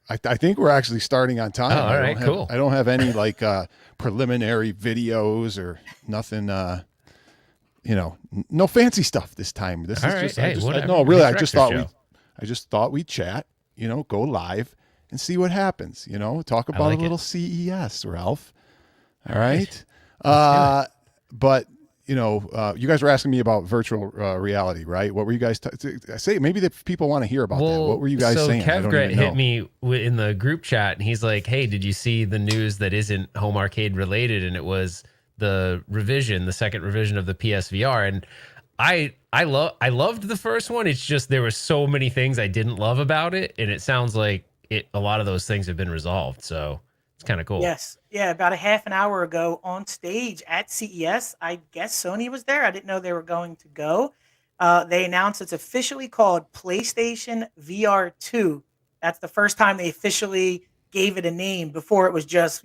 I think we're actually starting on time. Oh, all right, cool. I don't have any like preliminary videos or nothing. No fancy stuff this time. This All is right, just hey, whatever. no, really. Show. I just thought we'd chat. Go live and see what happens. Talk about like a little CES, Ralph. All right. right. But you guys were asking me about virtual reality, right? What were you guys say? Maybe the people want to hear about that. What were you guys saying? Kevgret hit me in the group chat, and he's like, "Hey, did you see the news that isn't home arcade related?" And it was the second revision of the PSVR, and I loved the first one. It's just there were so many things I didn't love about it, and it sounds like a lot of those things have been resolved. So it's kind of cool. Yes. Yeah, about a half an hour ago on stage at CES, I guess Sony was there. I didn't know they were going to go. They announced it's officially called PlayStation VR 2. That's the first time they officially gave it a name. Before it was just,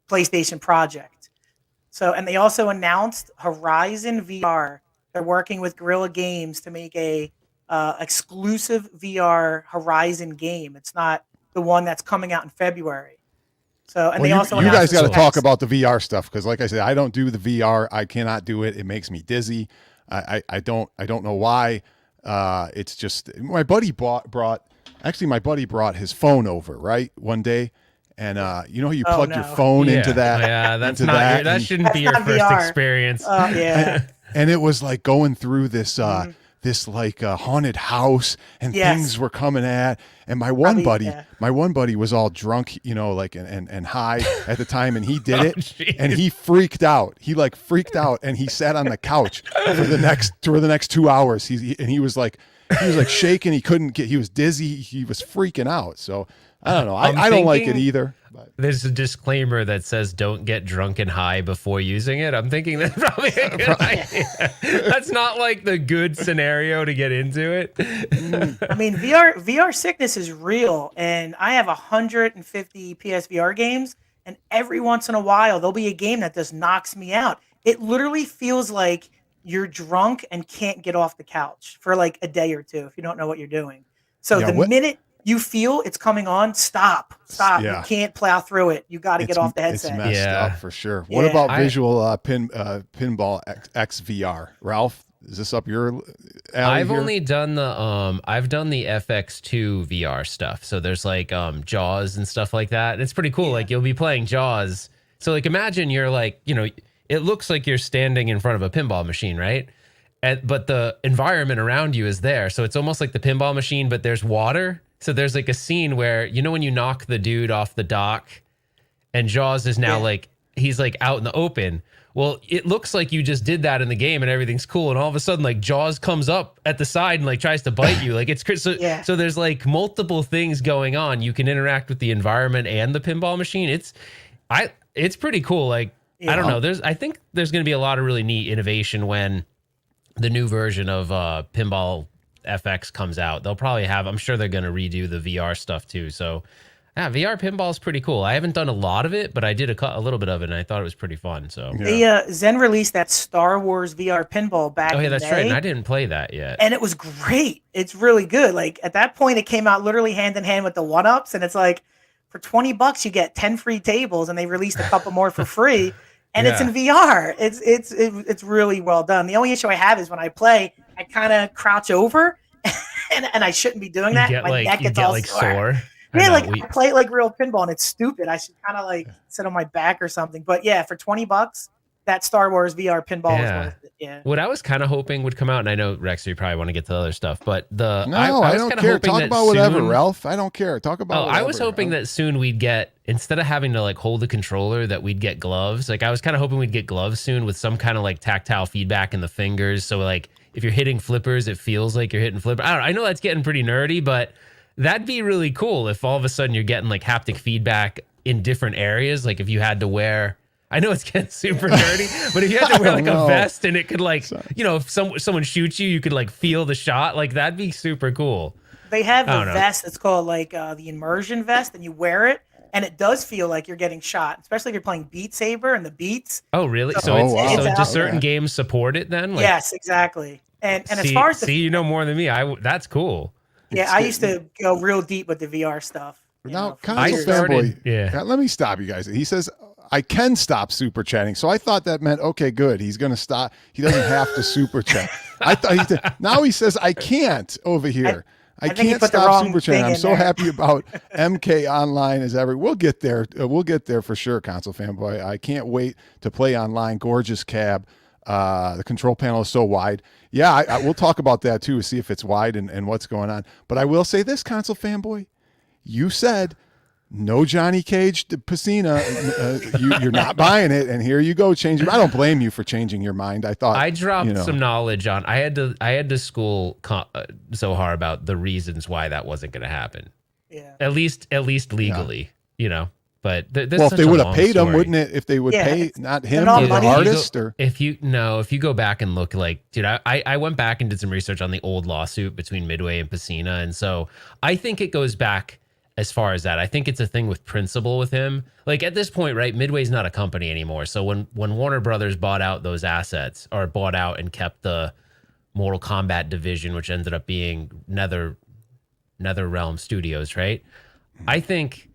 PlayStation Project. So, and they also announced Horizon VR. They're working with Guerrilla Games to make a exclusive VR Horizon game. It's not the one that's coming out in February. So, and they also you guys got to talk about the VR stuff because, like I said, I don't do the VR. I cannot do it. It makes me dizzy. I don't know why. It's just my buddy brought his phone over one day. And you plug your phone into that. Yeah, that shouldn't be your first VR experience. Yeah. And it was like going through this this like haunted house, and things were coming at. And my one buddy was all drunk, and high at the time, and he did it, and he freaked out. He freaked out, and he sat on the couch for the next 2 hours. He was like shaking. He was dizzy. He was freaking out. So I don't know. I don't like it either. But. There's a disclaimer that says don't get drunk and high before using it. I'm thinking that's probably a good idea. That's not like the good scenario to get into it. I mean, VR sickness is real, and I have 150 PSVR games, and every once in a while there'll be a game that just knocks me out. It literally feels like you're drunk and can't get off the couch for like a day or two if you don't know what you're doing. So minute you feel it's coming on, stop. Yeah. You can't plow through it. You got to get off the headset. It's messed up for sure. What about visual pinball XVR? Ralph, is this up your alley? I've only done the FX2 VR stuff. So there's like Jaws and stuff like that. And it's pretty cool. Yeah. Like you'll be playing Jaws. So like imagine you're like, it looks like you're standing in front of a pinball machine, right? But the environment around you is there. So it's almost like the pinball machine, but there's water. So there's like a scene where, when you knock the dude off the dock and Jaws is now like, he's like out in the open. Well, it looks like you just did that in the game and everything's cool. And all of a sudden, like Jaws comes up at the side and like tries to bite you. Like it's so there's like multiple things going on. You can interact with the environment and the pinball machine. It's pretty cool. Like, I don't know. I think there's going to be a lot of really neat innovation when the new version of Pinball FX comes out. They'll probably I'm sure they're going to redo the VR stuff too. So VR pinball is pretty cool. I haven't done a lot of it, but I did a little bit of it, and I thought it was pretty fun. So Zen released that Star Wars VR pinball back in the day. Oh, yeah, that's right. And I didn't play that yet. And it was great. It's really good. Like at that point, it came out literally hand in hand with the 1-ups, and it's like for $20 you get 10 free tables, and they released a couple more for free. And it's in VR. It's really well done. The only issue I have is when I play, I kind of crouch over, and I shouldn't be doing that. My neck gets all sore. Yeah, I play it like real pinball, and it's stupid. I should kind of like sit on my back or something. But yeah, for $20, that Star Wars VR pinball was worth it. Yeah. What I was kind of hoping would come out, and I know Rex, you probably want to get to the other stuff, but I don't care. Talk about whatever, Ralph. I don't care. Talk about. I was hoping that soon we'd get, instead of having to like hold the controller, that we'd get gloves. Like I was kind of hoping we'd get gloves soon with some kind of like tactile feedback in the fingers. So like if you're hitting flippers, it feels like you're hitting flippers. I know that's getting pretty nerdy, but that'd be really cool if all of a sudden you're getting like haptic feedback in different areas. Like if you had to wear, I know it's getting super nerdy, but if you had to wear like a vest and it could like, if someone shoots you, you could like feel the shot. Like that'd be super cool. They have a vest that's called like the immersion vest, and you wear it, and it does feel like you're getting shot, especially if you're playing Beat Saber and the beats. Oh, really? So do certain games support it then? Like, yes, exactly. And as far as you know more than me. That's cool. Yeah, I used to go real deep with the VR stuff. Now, for console years. fanboy. Yeah. Let me stop you guys. He says I can stop super chatting, so I thought that meant okay, good. He's going to stop. He doesn't have to super chat. I thought he did. Now he says I can't over here. I think he can't put the stop wrong super chatting. thing I'm in so there. happy about MK Online as ever. We'll get there. We'll get there for sure, console fanboy. I can't wait to play online. Gorgeous cab. The control panel is so wide. Yeah, we'll talk about that too. See if it's wide and what's going on. But I will say this, console fanboy. You said no Johnny Cage to Psvr. You're not buying it, and here you go. Changing. I don't blame you for changing your mind. I thought I dropped some knowledge on. I had to school so hard about the reasons why that wasn't going to happen. Yeah. At least legally, But if they would have paid him, wouldn't it? If they would pay not him, not the money. artist, or if you go back and look, dude, I went back and did some research on the old lawsuit between Midway and Psvr, and so I think it goes back as far as that. I think it's a thing with principle with him. Like at this point, right? Midway's not a company anymore. So when Warner Brothers bought out those assets, or bought out and kept the Mortal Kombat division, which ended up being NetherRealm Studios, right? I think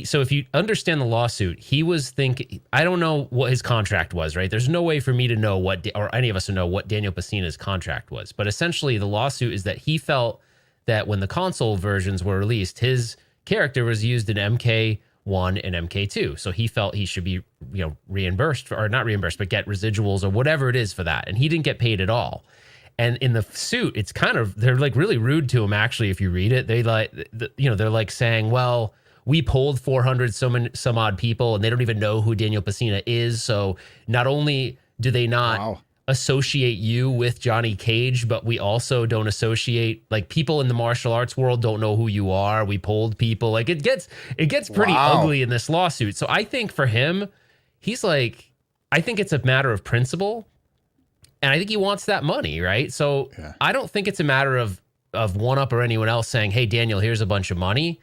so if you understand the lawsuit, he was thinking, I don't know what his contract was, right? There's no way for me to know or any of us to know what Daniel Pacina's contract was. But essentially the lawsuit is that he felt that when the console versions were released, his character was used in MK1 and MK2. So he felt he should be, reimbursed, or not reimbursed, but get residuals or whatever it is for that. And he didn't get paid at all. And in the suit, it's they're like really rude to him. Actually, if you read it, they they're like saying, well, we polled 400 some odd people and they don't even know who Daniel Pacina is. So not only do they not associate you with Johnny Cage, but we also don't associate, like, people in the martial arts world don't know who you are. We polled people. Like it gets pretty ugly in this lawsuit. So I think for him, he's like, I think it's a matter of principle. And I think he wants that money, right? So I don't think it's a matter of One Up or anyone else saying, hey, Daniel, here's a bunch of money.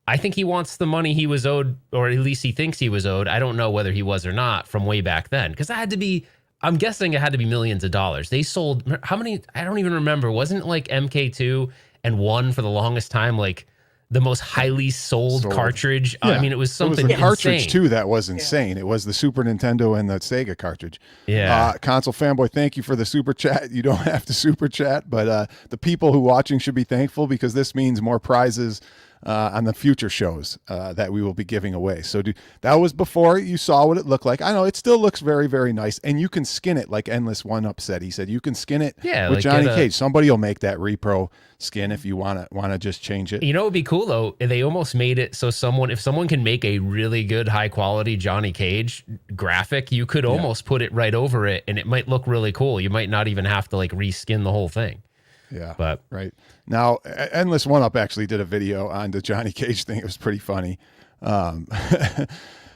I think he wants the money he was owed, or at least he thinks he was owed. I don't know whether he was or not from way back then. Because I'm guessing it had to be millions of dollars. They sold, how many? I don't even remember. Wasn't it like MK2 and 1 for the longest time, like the most highly sold cartridge? Yeah. I mean, it was something It was the cartridge insane. too that was insane. It was the Super Nintendo and the Sega cartridge. Yeah. Console fanboy, thank you for the super chat. You don't have to super chat, but the people who watching should be thankful, because this means more prizes on the future shows that we will be giving away. So that was before you saw what it looked like. I know it still looks very, very nice, and you can skin it like Endless One Up said. He said you can skin it with Johnny Cage. Somebody will make that repro skin if you want to just change it. You know, it'd be cool though. They almost made it so if someone can make a really good high quality Johnny Cage graphic, you could almost put it right over it, and it might look really cool. You might not even have to like reskin the whole thing. Yeah. But right now, Endless One Up actually did a video on the Johnny Cage thing. It was pretty funny. All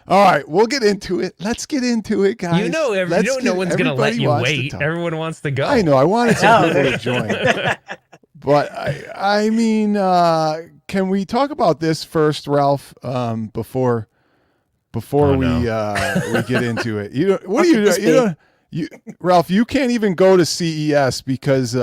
right, we'll get into it. Let's get into it, guys. No one's going to let you wait. Everyone wants to go. I know. I wanted some people to join. But I mean, can we talk about this first, Ralph, before we get into it? Ralph, you can't even go to CES because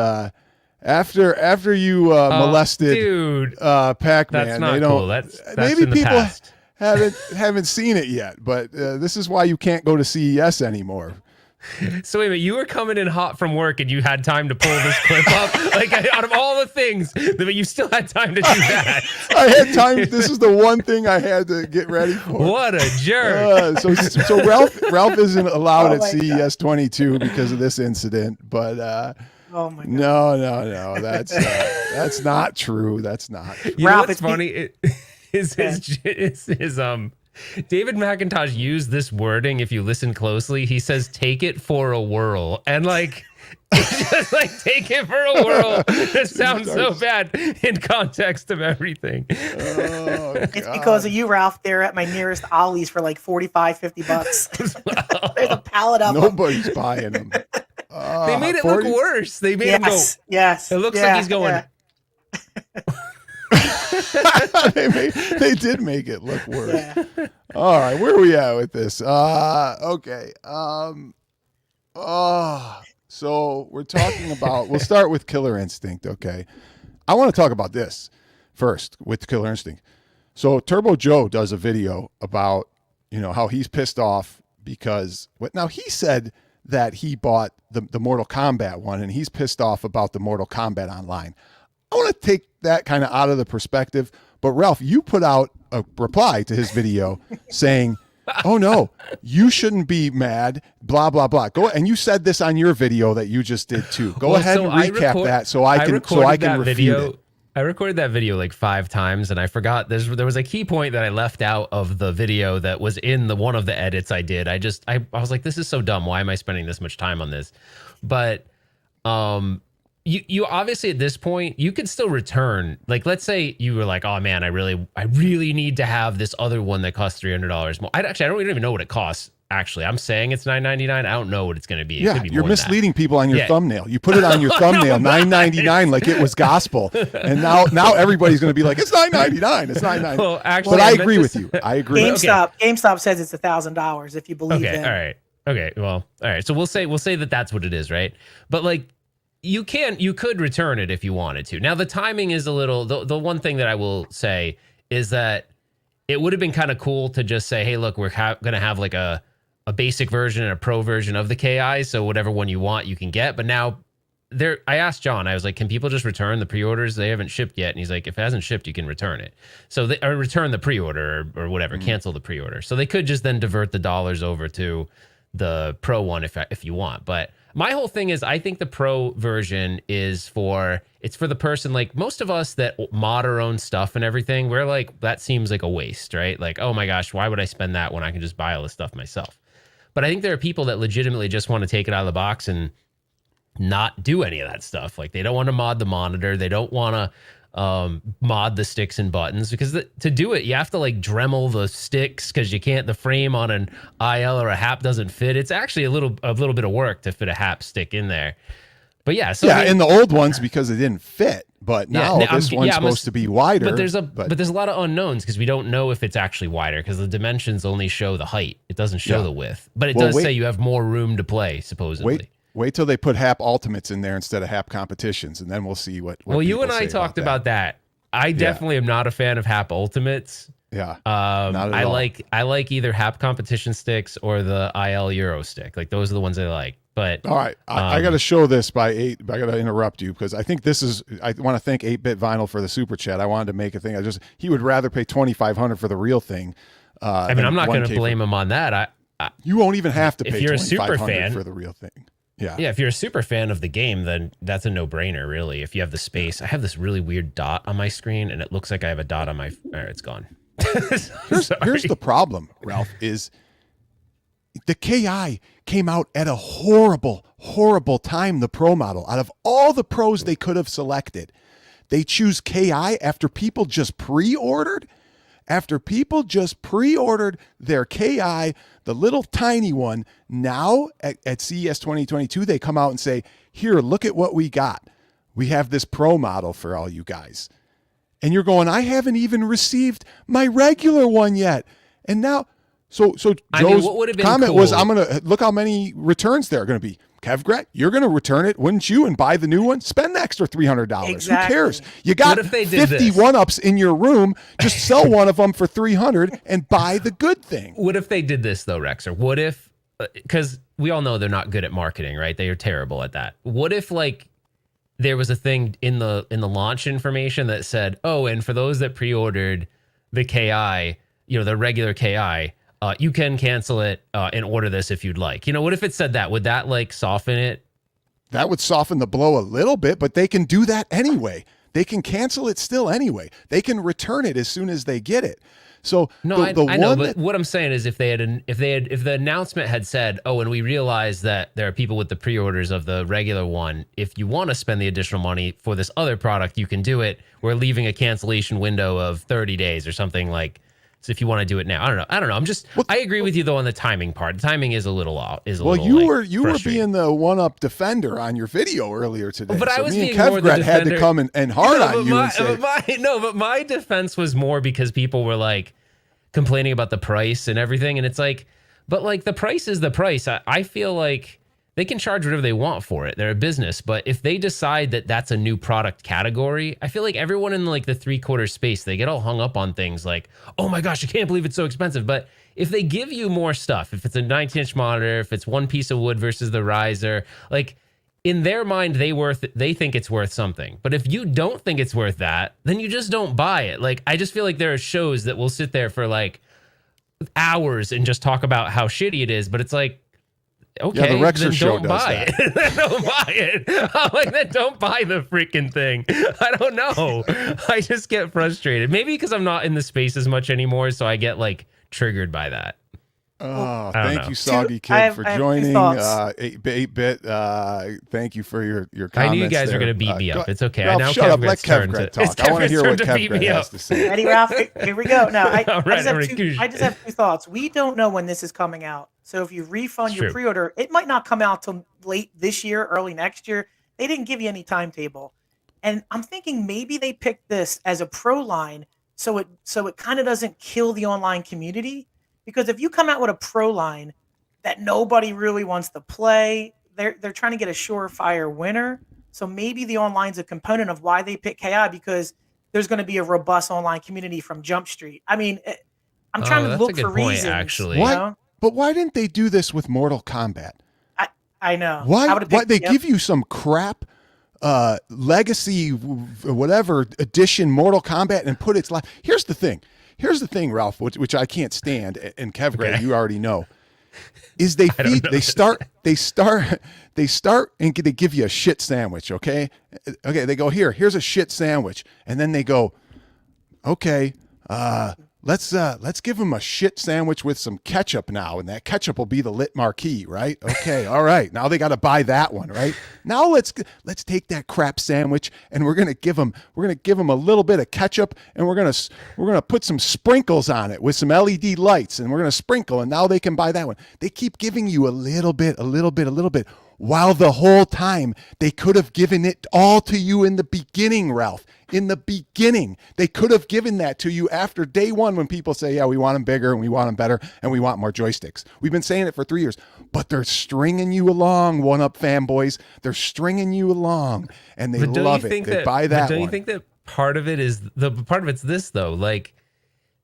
after you molested Pac-Man, that's not cool. That's maybe in the people past. haven't seen it yet, but this is why you can't go to CES anymore. So wait a minute, you were coming in hot from work and you had time to pull this clip up? Like, out of all the things, but you still had time to do that. I had time. This is the one thing I had to get ready for. What a jerk. So Ralph isn't allowed at CES 22 because of this incident, but oh my God. No, that's not true. That's not. You know what's funny? His David McIntosh used this wording. If you listen closely, he says, take it for a whirl. And like, just like, take it for a whirl. This sounds so bad in context of everything. Oh, it's because of you, Ralph. They're at my nearest Ollie's for like $45-$50. There's a pallet of them. Nobody's buying them. They made it look worse. They made him go. Yes. It looks like he's going. Yeah. They did make it look worse. Yeah. All right, where are we at with this? Okay. So we're talking about. We'll start with Killer Instinct. Okay, I want to talk about this first with Killer Instinct. So Turbo Joe does a video about, how he's pissed off because now he said that he bought the Mortal Kombat one and he's pissed off about the Mortal Kombat Online. I want to take that kind of out of the perspective, but Ralph, you put out a reply to his video saying, "Oh no, you shouldn't be mad, blah blah blah." Go, and you said this on your video that you just did too. Go ahead and recap that so I can refute it. I recorded that video like 5 times and I forgot there was a key point that I left out of the video that was in one of the edits I did. I was like, this is so dumb. Why am I spending this much time on this? But you obviously at this point you could still return. Like, let's say you were like, oh man, I really need to have this other one that costs $300 more. I don't even know what it costs. Actually, I'm saying it's $9.99. I don't know what it's going to be. It could be you're more misleading people on your thumbnail. You put it on your thumbnail, $9.99, like it was gospel, and now everybody's going to be like, it's $9.99. It's $9.99. Well, actually, but I agree with you. I agree. GameStop says it's $1,000 if you believe them. All right. Okay. Well, all right. So we'll say that that's what it is, right? But like, you could return it if you wanted to. Now the timing is a little. The one thing that I will say is that it would have been kind of cool to just say, hey, look, we're going to have like a basic version and a pro version of the KI, so whatever one you want you can get. But now I asked John, I was like, can people just return the pre-orders? They haven't shipped yet. And he's like, if it hasn't shipped, you can return it. So or return the pre-order or whatever, cancel the pre-order. So they could just then divert the dollars over to the pro one if you want. But my whole thing is, I think the pro version is for the person, like most of us that mod our own stuff and everything, we're like, that seems like a waste, right? Like, oh my gosh, why would I spend that when I can just buy all this stuff myself? But I think there are people that legitimately just want to take it out of the box and not do any of that stuff. Like, they don't want to mod the monitor. They don't want to mod the sticks and buttons, because to do it, you have to like Dremel the sticks because the frame on an IL or a HAP doesn't fit. It's actually a little bit of work to fit a HAP stick in there. But yeah, so in the old ones because it didn't fit, but now this one's supposed to be wider. But there's a lot of unknowns because we don't know if it's actually wider because the dimensions only show the height. It doesn't show the width, but it does say you have more room to play supposedly. Wait till they put HAP Ultimates in there instead of HAP Competitions, and then we'll see what well, you and I talked about that. I definitely am not a fan of HAP Ultimates. Yeah. Not at all. I like either HAP Competition sticks or the IL Euro stick. Like, those are the ones I like. But all right, I got to show this by 8. I got to interrupt you because I think this is. I want to thank 8-Bit Vinyl for the super chat. I wanted to make a thing. He would rather pay $2,500 for the real thing. I mean, I'm not going to blame him on that. You won't even have to pay $2,500 for the real thing. Yeah. Yeah. If you're a super fan of the game, then that's a no-brainer, really. If you have the space, I have this really weird dot on my screen, and it looks like I have a dot on my. All right, it's gone. Here's the problem, Ralph. Is the KI came out at a horrible, horrible time, the pro model. Out of all the pros they could have selected, they choose KI after people just pre-ordered. After people just pre-ordered their KI, the little tiny one, now at CES 2022, they come out and say, here, look at what we got. We have this pro model for all you guys. And you're going, I haven't even received my regular one yet. And now... So Joe's comment was, I'm going to look how many returns there are going to be. Kevgret, you're going to return it, wouldn't you? And buy the new one? Spend the extra $300. Exactly. Who cares? You got 50 one-ups in your room. Just sell one of them for $300 and buy the good thing. What if they did this, though, Rexer? What if, because we all know they're not good at marketing, right? They are terrible at that. What if, like, there was a thing in the launch information that said, oh, and for those that pre-ordered the KI, the regular KI, you can cancel it and order this if you'd like. What if it said that? Would that like soften it? That would soften the blow a little bit, but they can do that anyway. They can cancel it still anyway. They can return it as soon as they get it. So no, I know, but what I'm saying is if the announcement had said, oh, and we realize that there are people with the pre-orders of the regular one, if you want to spend the additional money for this other product, you can do it. We're leaving a cancellation window of 30 days or something like. So if you want to do it now, I don't know. I agree with you though on the timing part. The timing is a little off. You were being the one-up defender on your video earlier today. But I was me being and more the Kevgret had defender. to come and hard on you and say, but my defense was more because people were like complaining about the price and everything, and it's like, but like the price is the price. I feel like they can charge whatever they want for it. They're a business. But if they decide that that's a new product category, I feel like everyone in like the 3/4 space, they get all hung up on things like, oh my gosh, I can't believe it's so expensive. But if they give you more stuff, if it's a 19-inch monitor, if it's one piece of wood versus the riser, like in their mind, they think it's worth something. But if you don't think it's worth that, then you just don't buy it. Like, I just feel like there are shows that will sit there for like hours and just talk about how shitty it is. But it's like, okay, the Rexer then show don't does buy that. it. Then don't buy it. I'm like, then don't buy the freaking thing. I don't know. I just get frustrated. Maybe because I'm not in the space as much anymore, so I get like triggered by that. Oh, I don't thank know. you, Soggy Kid, for joining. 8-bit. Thank you for your comments. I knew you guys there. were going to beat me up. It's okay. Ralph, now shut up. Let Kevgret's Kevgret talk. I want to hear what Kevgret has to say. Ready, Ralph? Here we go. Now, I Right, just have two thoughts. We don't know when this is coming out. So if you refund your pre-order, it might not come out till late this year, early next year. They didn't give you any timetable. And I'm thinking maybe they picked this as a pro line so it kind of doesn't kill the online community. Because if you come out with a pro line that nobody really wants to play, they're trying to get a surefire winner. So maybe the online's a component of why they pick KI, because there's going to be a robust online community from Jump Street. I mean, I'm trying to look for reasons. Actually, but why didn't they do this with Mortal Kombat? I know. Why they give you some crap legacy whatever edition Mortal Kombat and put its life. Here's the thing, Ralph, which I can't stand, and Kevgret, you already know, is they start and they give you a shit sandwich, okay? Okay, they go, here's a shit sandwich, and then they go, okay, let's give them a shit sandwich with some ketchup now, and that ketchup will be the lit marquee, right? Okay, all right. Now they got to buy that one, right? Now let's take that crap sandwich and we're gonna give them a little bit of ketchup, and we're gonna put some sprinkles on it with some LED lights, and we're gonna sprinkle, and now they can buy that one. They keep giving you a little bit, while the whole time they could have given it all to you in the beginning, Ralph. In the beginning, they could have given that to you after day one when people say, yeah, we want them bigger and we want them better and we want more joysticks. We've been saying it for 3 years, but they're stringing you along, one-up fanboys. They're stringing you along, and they love it. They buy that one. Don't you think that part of it's this, though? Like,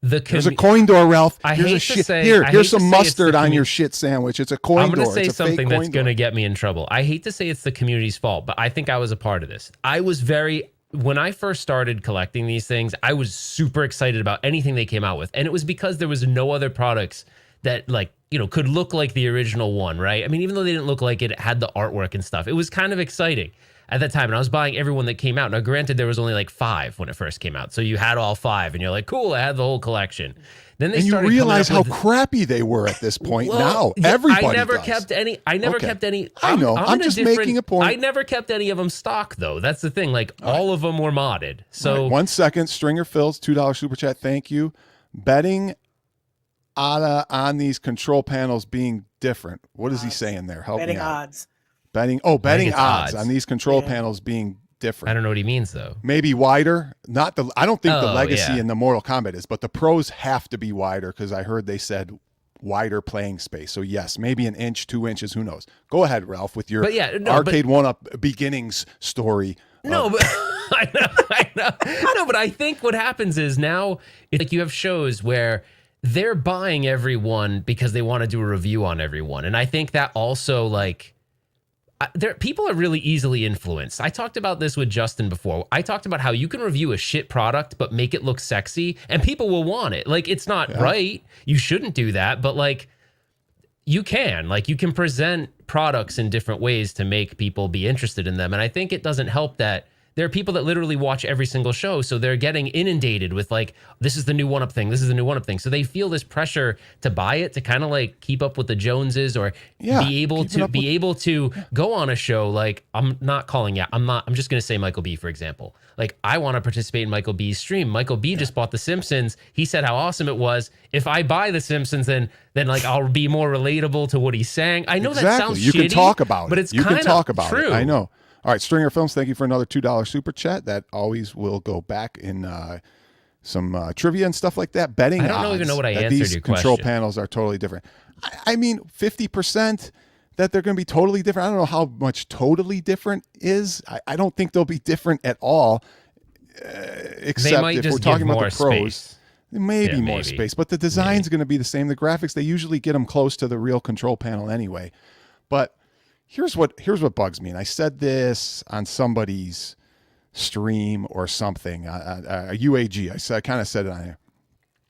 there's a coin door, Ralph. Here's some mustard on your shit sandwich. It's a coin door. I'm going to say something that's going to get me in trouble. I hate to say it's the community's fault, but I think I was a part of this. When I first started collecting these things, I was super excited about anything they came out with. And it was because there was no other products that could look like the original one, right? I mean, even though they didn't look like it had the artwork and stuff, it was kind of exciting at that time. And I was buying everyone that came out. Now, granted, there was only like 5 when it first came out. So you had all 5 and you're like, cool, I had the whole collection. Then you realize how crappy they were at this point. Now everybody I never does. kept any. I know. I'm just making a point. I never kept any of them stock, though. That's the thing. Like, all of them were modded. So right. 1 second. Stringer Phil's $2 super chat. Thank you. Betting on these control panels being different. What is he saying there? Help me out. Betting odds on these control panels being different. I don't know what he means, though. Maybe wider. I don't think the legacy in the Mortal Kombat is, but the pros have to be wider, because I heard they said wider playing space. So yes, maybe an inch, 2 inches, who knows? Go ahead, Ralph, with your arcade one-up beginnings story. No, but I know. No, but I think what happens is now it's like you have shows where they're buying everyone because they want to do a review on everyone. And I think that also, like, people are really easily influenced. I talked about this with Justin before. I talked about how you can review a shit product but make it look sexy and people will want it. Like, it's not right. You shouldn't do that, but like, you can present products in different ways to make people be interested in them. And I think it doesn't help that there are people that literally watch every single show, so they're getting inundated with like, this is the new one-up thing, this is the new one-up thing. So they feel this pressure to buy it, to kind of like keep up with the Joneses, or be able to go on a show. Like, I'm just going to say Michael B, for example. Like, I want to participate in Michael B's stream. Michael B just bought The Simpsons. He said how awesome it was. If I buy The Simpsons, then like I'll be more relatable to what he's saying. I know that sounds shitty. You can talk about it. But it's kind of true. I know. All right, Stringer Films, thank you for another $2 super chat. That always will go back in some trivia and stuff like that. Betting odds. I don't even know what I answered these your control question. panels are totally different. I mean, 50%. that they're going to be totally different. I don't know how much totally different is. I don't think they'll be different at all, except if we're talking about the pros. Space. Maybe more space, but the design's going to be the same. The graphics, they usually get them close to the real control panel anyway. But here's what bugs me, and I said this on somebody's stream or something, a UAG. I kind of said it on here.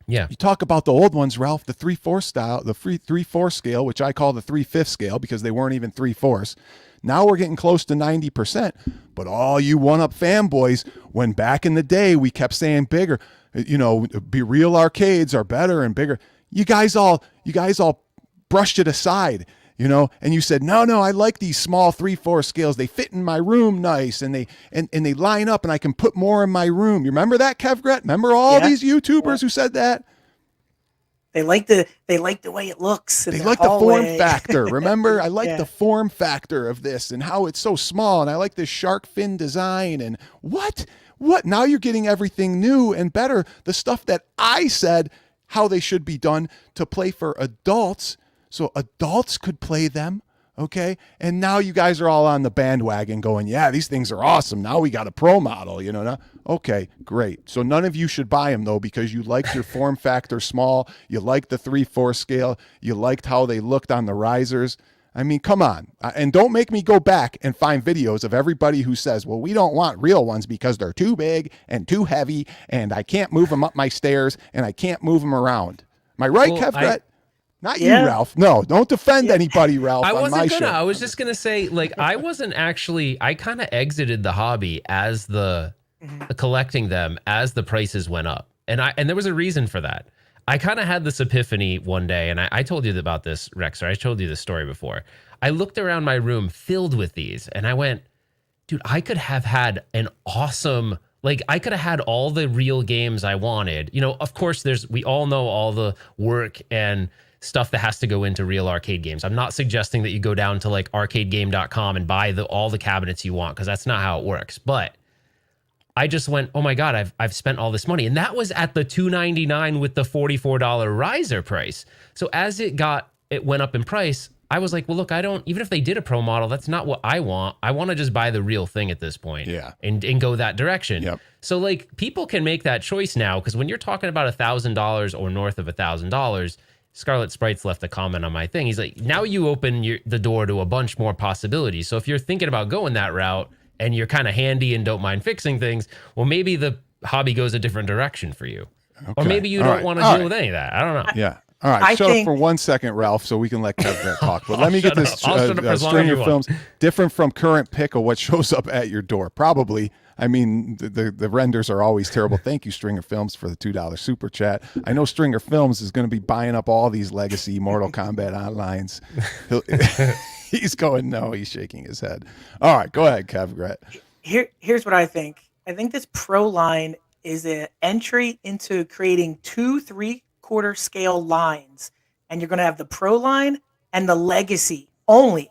Yeah. You talk about the old ones, Ralph, the 3/4 style, the 3/4 scale, which I call the 3/5 scale because they weren't even 3/4. Now we're getting close to 90%. But all you one-up fanboys, when back in the day we kept saying bigger, be real arcades are better and bigger. You guys all brushed it aside. And you said, no, I like these small 3/4 scales. They fit in my room nice, and they line up, and I can put more in my room. You remember that, Kevgret? Remember all these YouTubers who said that? They like the way it looks. They like the form factor. Remember, I like the form factor of this and how it's so small, and I like this shark fin design. And what? Now you're getting everything new and better. The stuff that I said how they should be done to play for adults. So adults could play them, okay? And now you guys are all on the bandwagon going, yeah, these things are awesome. Now we got a pro model, Now. Okay, great. So none of you should buy them, though, because you liked your form factor small. You liked the 3/4 scale. You liked how they looked on the risers. I mean, come on. And don't make me go back and find videos of everybody who says, well, we don't want real ones because they're too big and too heavy, and I can't move them up my stairs, and I can't move them around. Am I right, Kevgret? Not you, Ralph. No, don't defend anybody, Ralph. I was just going to say, I kind of exited the hobby as the collecting them as the prices went up. And there was a reason for that. I kind of had this epiphany one day, and I told you about this, Rexer. I told you this story before. I looked around my room filled with these, and I went, dude, I could have had an awesome... I could have had all the real games I wanted. Of course, we all know all the work and stuff that has to go into real arcade games. I'm not suggesting that you go down to arcadegame.com and buy all the cabinets you want, because that's not how it works. But I just went, oh my God, I've spent all this money. And that was at the $299 with the $44 riser price. So as it went up in price, I was like, well, look, even if they did a pro model, that's not what I want. I want to just buy the real thing at this point, and go that direction. Yep. So people can make that choice now, because when you're talking about $1,000 or north of $1,000, Scarlet Sprites left a comment on my thing. He's like, now you open the door to a bunch more possibilities. So if you're thinking about going that route and you're kind of handy and don't mind fixing things, well, maybe the hobby goes a different direction for you. Okay. Or maybe you don't want to deal with any of that. I don't know. Yeah. All right, shut up for 1 second, Ralph, so we can let Kevgret talk. But let me get this Stringer Films different from current pick of what shows up at your door. Probably. I mean, the renders are always terrible. Thank you, Stringer Films, for the $2 super chat. I know Stringer Films is going to be buying up all these legacy Mortal Kombat Onlines. He's going, no, he's shaking his head. All right, go ahead, Kevgret. Here's what I think. I think this pro line is an entry into creating 2 3/4 scale lines, and you're going to have the pro line and the legacy only,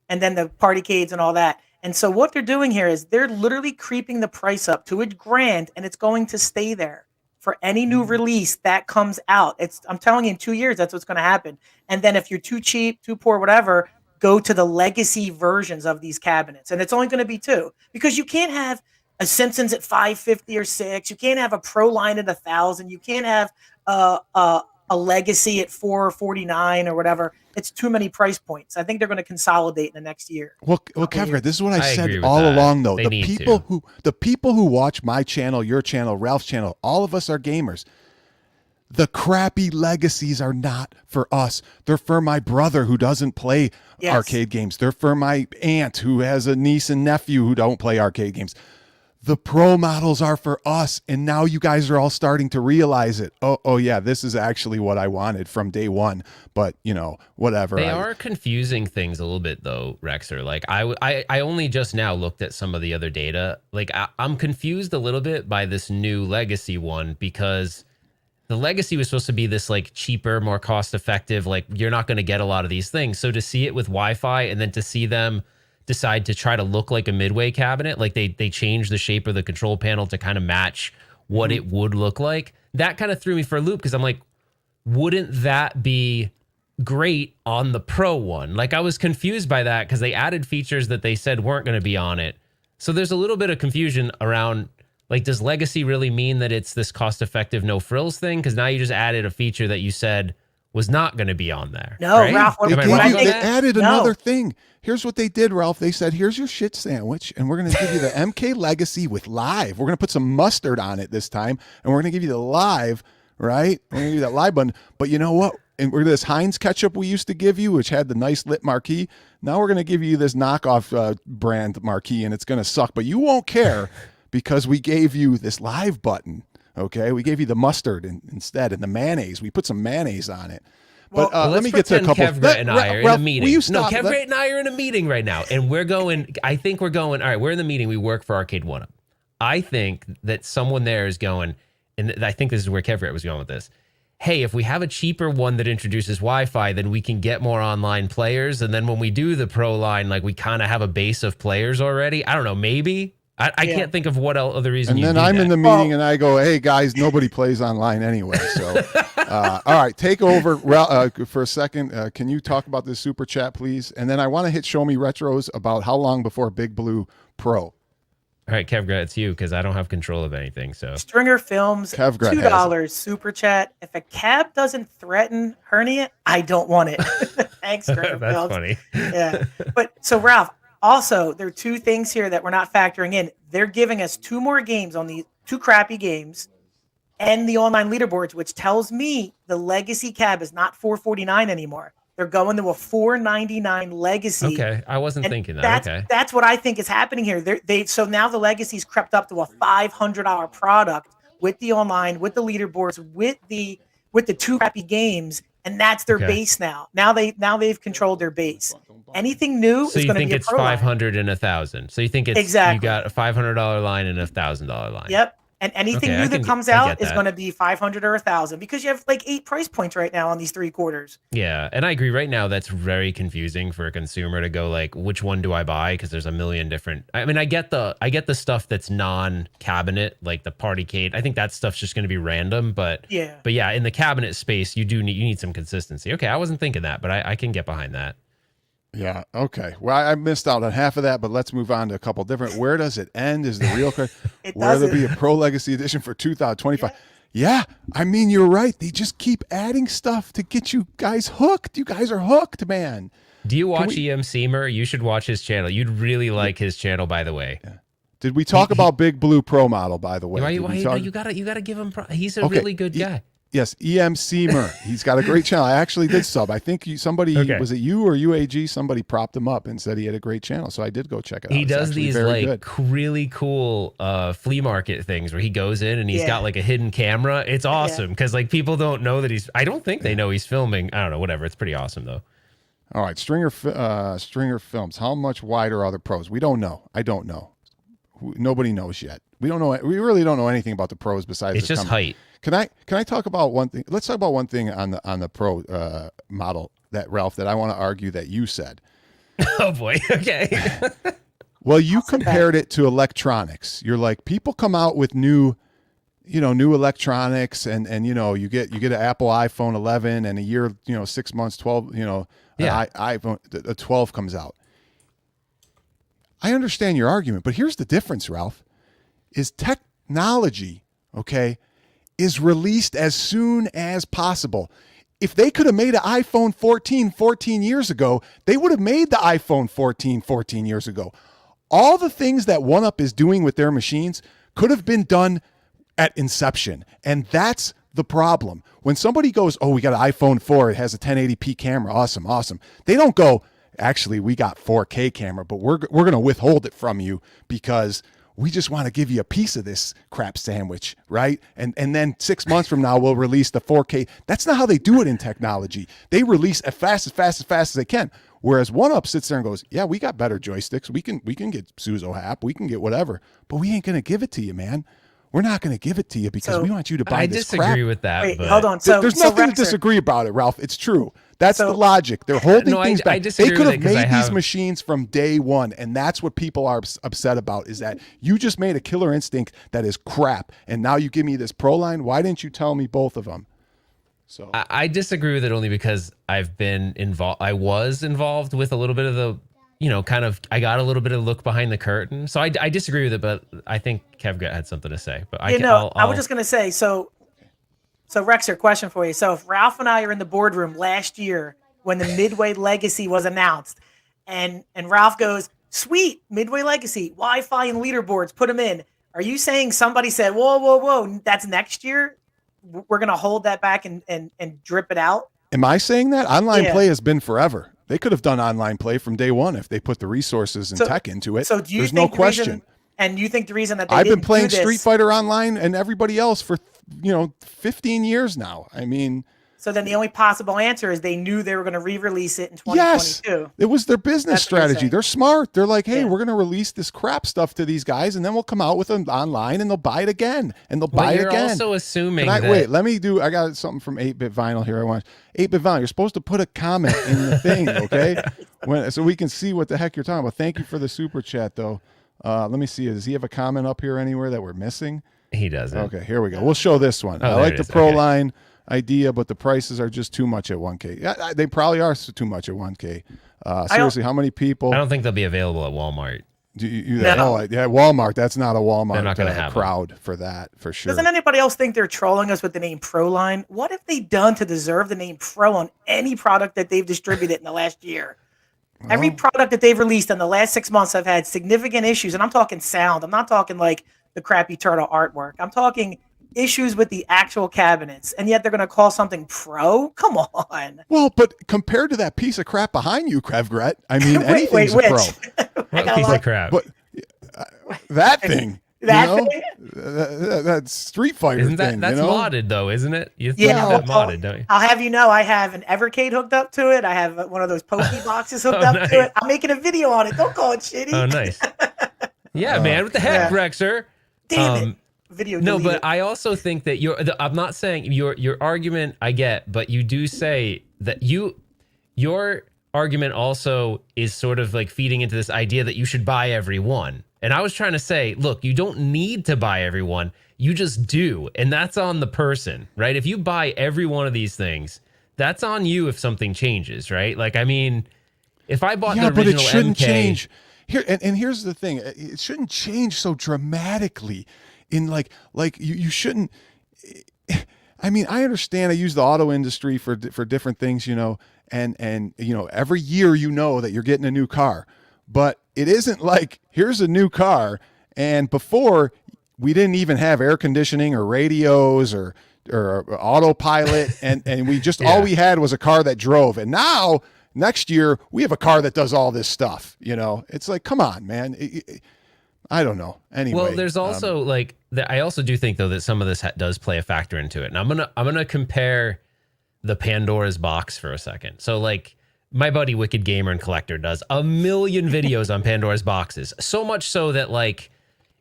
and then the partycades and all that. And so what they're doing here is they're literally creeping the price up to $1,000, and it's going to stay there for any new release that comes out. I'm telling you, in 2 years, that's what's going to happen. And then if you're too cheap, too poor, whatever, go to the legacy versions of these cabinets. And it's only going to be 2, because you can't have a Simpsons at $550 or $6. You can't have a pro line at $1,000. You can't have a legacy at $449 or whatever. It's too many price points. I think they're going to consolidate in the next year. Well, Kevgret, this is what I said all along, though. The people who watch my channel, your channel, Ralph's channel, all of us are gamers. The crappy legacies are not for us. They're for my brother who doesn't play arcade games. They're for my aunt who has a niece and nephew who don't play arcade games. The pro models are for us, and now you guys are all starting to realize it. Oh yeah, this is actually what I wanted from day one, but whatever. They are confusing things a little bit, though, Rexer. I only just now looked at some of the other data. I'm confused a little bit by this new legacy one, because the legacy was supposed to be this cheaper, more cost effective, you're not going to get a lot of these things. So to see it with Wi-Fi, and then to see them decide to try to look like a midway cabinet, they changed the shape of the control panel to kind of match what it would look like. That kind of threw me for a loop, because I'm like, wouldn't that be great on the Pro one. Like I was confused by that because they added features that they said weren't going to be on it. So there's a little bit of confusion around, like, does Legacy really mean that it's this cost-effective no frills thing? Because now you just added a feature that you said was not going to be on there. No, right? Ralph, they added another thing. Here's what they did, Ralph. They said, here's your shit sandwich, and we're going to give you the MK Legacy with live. We're going to put some mustard on it this time, and we're going to give you the live, right? We're going to give you that live button. But you know what? And we're this Heinz ketchup we used to give you, which had the nice lit marquee. Now we're going to give you this knockoff brand marquee, and it's going to suck. But you won't care because we gave you this live button. Okay, we gave you the mustard instead, and the mayonnaise. We put some mayonnaise on it. But let me get to a couple. Kevgret and I are in a meeting. Kevgret and I are in a meeting right now, and we're going. I think we're going. All right, we're in the meeting. We work for Arcade 1-Up. I think that someone there is going, and I think this is where Kevgret was going with this. Hey, if we have a cheaper one that introduces Wi-Fi, then we can get more online players. And then when we do the Pro line, like, we kind of have a base of players already. I don't know, maybe. I can't think of what other reason. And then I'm in the meeting and I go, hey, guys, nobody plays online anyway. So, all right, take over for a second. Can you talk about this super chat, please? And then I want to hit Show Me Retros about how long before Big Blue Pro. All right, Kevgret, it's you because I don't have control of anything. So Stringer Films, Kevgret $2 super chat. If a cab doesn't threaten hernia, I don't want it. Thanks, Stringer That's Films. funny. Yeah, but so Ralph. Also, there are two things here that we're not factoring in. They're giving us 2 more games on these 2 crappy games and the online leaderboards, which tells me the Legacy cab is not $449 anymore. They're going to a $499 Legacy. Okay, I wasn't thinking that. That's what I think is happening here. So now the Legacy's crept up to a $500 product with the online, with the leaderboards, with the 2 crappy games, and that's their base now. Now they've controlled their base. Anything new so is going to be a Pro line. So you think it's 500 and 1,000. So you think it's exactly. You got a $500 line and a $1,000 line. Yep. And anything new that comes out is going to be 500 or 1,000 because you have like 8 price points right now on these 3 quarters. Yeah, and I agree. Right now, that's very confusing for a consumer to go like, which one do I buy? Because there's a million different. I mean, I get the stuff that's non-cabinet, like the Partycade. I think that stuff's just going to be random. But yeah, in the cabinet space, you need some consistency. Okay, I wasn't thinking that, but I can get behind that. Yeah. Okay. Well, I missed out on half of that, but let's move on to a couple different. Where does it end? Is the real question. Will there be a Pro Legacy Edition for 2025? Yeah. I mean, you're right. They just keep adding stuff to get you guys hooked. You guys are hooked, man. Do you watch EM Seamer? You should watch his channel. You'd really like his channel, by the way. Yeah. Did we talk about Big Blue Pro model, by the way? You gotta give him. He's a really good guy. Yes, EM Seamer. He's got a great channel. I actually did sub. I think was it you or UAG? Somebody propped him up and said he had a great channel. So I did go check it out. He does these really cool flea market things where he goes in and he's got like a hidden camera. It's awesome because like people don't know that I don't think they know he's filming. I don't know, whatever. It's pretty awesome though. All right, Stringer Films. How much wider are the pros? We don't know. I don't know. Nobody knows yet. We don't know. We really don't know anything about the pros besides it's just height. Can I talk about one thing? Let's talk about one thing on the Pro model that Ralph that I want to argue that you said. Oh boy. Okay. Well, you compared it to electronics. You're like, people come out with new electronics and you get an Apple iPhone 11 and a year, 6 months, 12, iPhone the 12 comes out. I understand your argument, but here's the difference, Ralph, is technology, okay, is released as soon as possible. If they could have made an iPhone 14 years ago, they would have made the iPhone 14 years ago. All the things that 1UP is doing with their machines could have been done at inception. And that's the problem. When somebody goes, oh, we got an iPhone 4, it has a 1080p camera, awesome. They don't go, actually, we got 4K camera, but we're going to withhold it from you because we just want to give you a piece of this crap sandwich, right? And then 6 months from now, we'll release the 4K. That's not how they do it in technology. They release as fast as they can. Whereas 1UP sits there and goes, yeah, we got better joysticks. We can get Suzo Hap. We can get whatever. But we ain't going to give it to you, man. We're not going to give it to you because we want you to buy this crap. I disagree with that. Wait, hold on. There's nothing to disagree about it, Ralph. It's true. That's the logic. They're holding things back. They could have made these machines from day one, and that's what people are upset about, is that you just made a Killer Instinct that is crap, and now you give me this Pro line? Why didn't you tell me both of them? So I disagree with it only because I've been involved. I was involved with a little bit of the, kind of, I got a little bit of look behind the curtain. So I disagree with it, but I think Kevgret had something to say. But I was just going to say, so Rexer, question for you. So if Ralph and I are in the boardroom last year when the Midway Legacy was announced, and Ralph goes, sweet, Midway Legacy, Wi-Fi and leaderboards, put them in. Are you saying somebody said, whoa, that's next year? We're going to hold that back and drip it out? Am I saying that? Online play has been forever. They could have done online play from day one if they put the resources and tech into it. So do you There's think no question. And you think the reason that I've been playing Street Fighter Online and everybody else for 15 years now. I mean, so then the only possible answer is they knew they were going to re-release it in 2022. Yes, it was their business strategy. They're smart. They're like, hey, we're going to release this crap stuff to these guys, and then we'll come out with them online, and they'll buy it again, and they'll buy it again. You're also assuming wait, let me do. I got something from 8-Bit Vinyl here. I want 8-Bit Vinyl. You're supposed to put a comment in the thing, okay? So we can see what the heck you're talking about. Thank you for the super chat, though. Let me see. Does he have a comment up here anywhere that we're missing? He doesn't. Okay, here we go. We'll show this one. I like the Pro line idea, but the prices are just too much at 1K. Yeah, they probably are too much at 1K. Seriously, how many people? I don't think they'll be available at Walmart. Walmart. That's not a Walmart. They're not going to have crowd for that, for sure. Doesn't anybody else think they're trolling us with the name Pro line? What have they done to deserve the name Pro on any product that they've distributed in the last year? Every product that they've released in the last 6 months have had significant issues, and I'm talking sound. I'm not talking like the crappy turtle artwork. I'm talking issues with the actual cabinets, and yet they're going to call something Pro? Come on. Well, but compared to that piece of crap behind you, Kevgret, I mean, anything's a Pro. What piece of crap? But that thing. Thing? That Street Fighter isn't that, thing. That's modded, though, isn't it? You that modded, don't you? I'll have you know, I have an Evercade hooked up to it. I have one of those Poke boxes hooked up to it. I'm making a video on it. Don't call it shitty. Oh, nice. Yeah, man. What the heck, Rexer? Damn it. Video deleted. But I also think that I'm not saying your argument I get, but you do say that your argument also is sort of like feeding into this idea that you should buy every one. And I was trying to say, look, you don't need to buy every one. You just do. And that's on the person, right? If you buy every one of these things, that's on you if something changes, right? Like, I mean, if I bought the original but it shouldn't MK, change. Here and here's the thing. It shouldn't change so dramatically. In like you shouldn't. I mean, I understand. I use the auto industry for different things, and every year that you're getting a new car, but it isn't like here's a new car, and before we didn't even have air conditioning or radios or autopilot, and we just all we had was a car that drove, and now next year we have a car that does all this stuff. It's like, come on, man. I don't know. Anyway, well, there's also I also do think though that some of this does play a factor into it, and I'm gonna compare the Pandora's box for a second. So like my buddy Wicked Gamer and Collector does a million videos on Pandora's boxes, so much so that like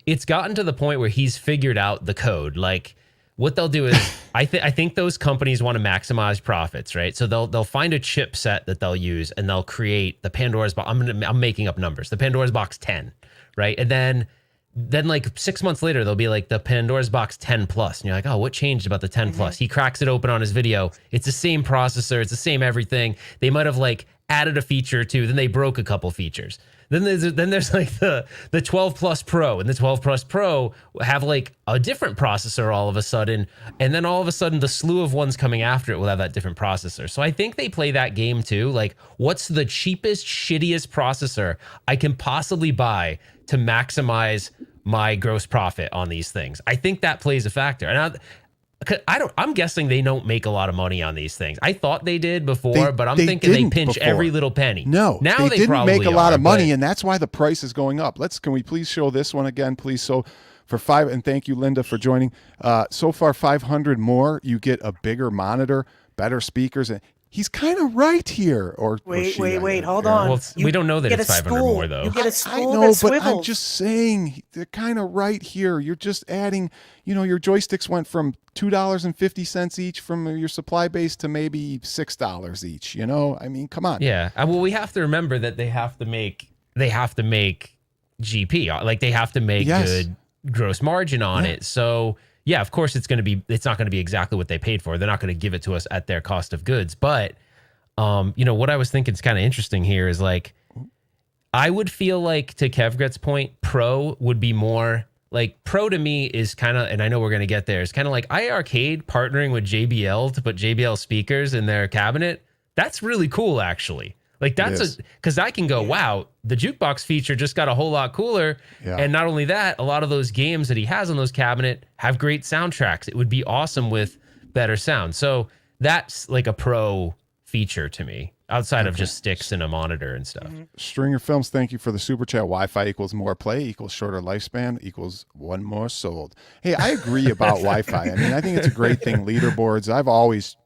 it's gotten to the point where he's figured out the code. Like what they'll do is I think those companies want to maximize profits, right? So they'll find a chipset that they'll use and they'll create the Pandora's box. I'm making up numbers. The Pandora's box 10. Right. And then like 6 months later, they'll be like the Pandora's box 10 plus. And you're like, oh, what changed about the 10 plus? He cracks it open on his video. It's the same processor. It's the same everything. They might have like added a feature or two. Then they broke a couple features. Then there's like the 12 Plus Pro, and the 12 Plus Pro have like a different processor all of a sudden. And then all of a sudden the slew of ones coming after it will have that different processor. So I think they play that game too. Like what's the cheapest, shittiest processor I can possibly buy to maximize my gross profit on these things? I think that plays a factor. And I'm guessing they don't make a lot of money on these things. I thought they did before, but I'm thinking they pinch every little penny. No, now they didn't make a lot of money, and that's why the price is going up. Can we please show this one again, please? So for $5, and thank you, Linda, for joining. So far, 500 more, you get a bigger monitor, better speakers, and he's kind of right here. Wait, hold on. Well, we don't know that it's 500 more, though. You get a stool I know, that but swivels. I'm just saying they're kind of right here. You're just adding, your joysticks went from $2.50 each from your supply base to maybe $6 each. I mean, come on. Yeah. Well, we have to remember that they have to make GP. Like they have to make good gross margin on it. So yeah, of course it's not going to be exactly what they paid for. They're not going to give it to us at their cost of goods. But, what I was thinking is kind of interesting here is like, I would feel like, to Kevgret's point, Pro would be more like, Pro to me is kind of, and I know we're going to get there, it's kind of like iArcade partnering with JBL to put JBL speakers in their cabinet. That's really cool, actually. Like, that's because I can go, wow, the jukebox feature just got a whole lot cooler. Yeah. And not only that, a lot of those games that he has on those cabinet have great soundtracks. It would be awesome with better sound. So that's like a Pro feature to me, outside of just sticks and a monitor and stuff. Stringer Films, thank you for the super chat. Wi-Fi equals more play equals shorter lifespan equals one more sold. Hey, I agree about Wi-Fi. I mean, I think it's a great thing. Leaderboards. I've always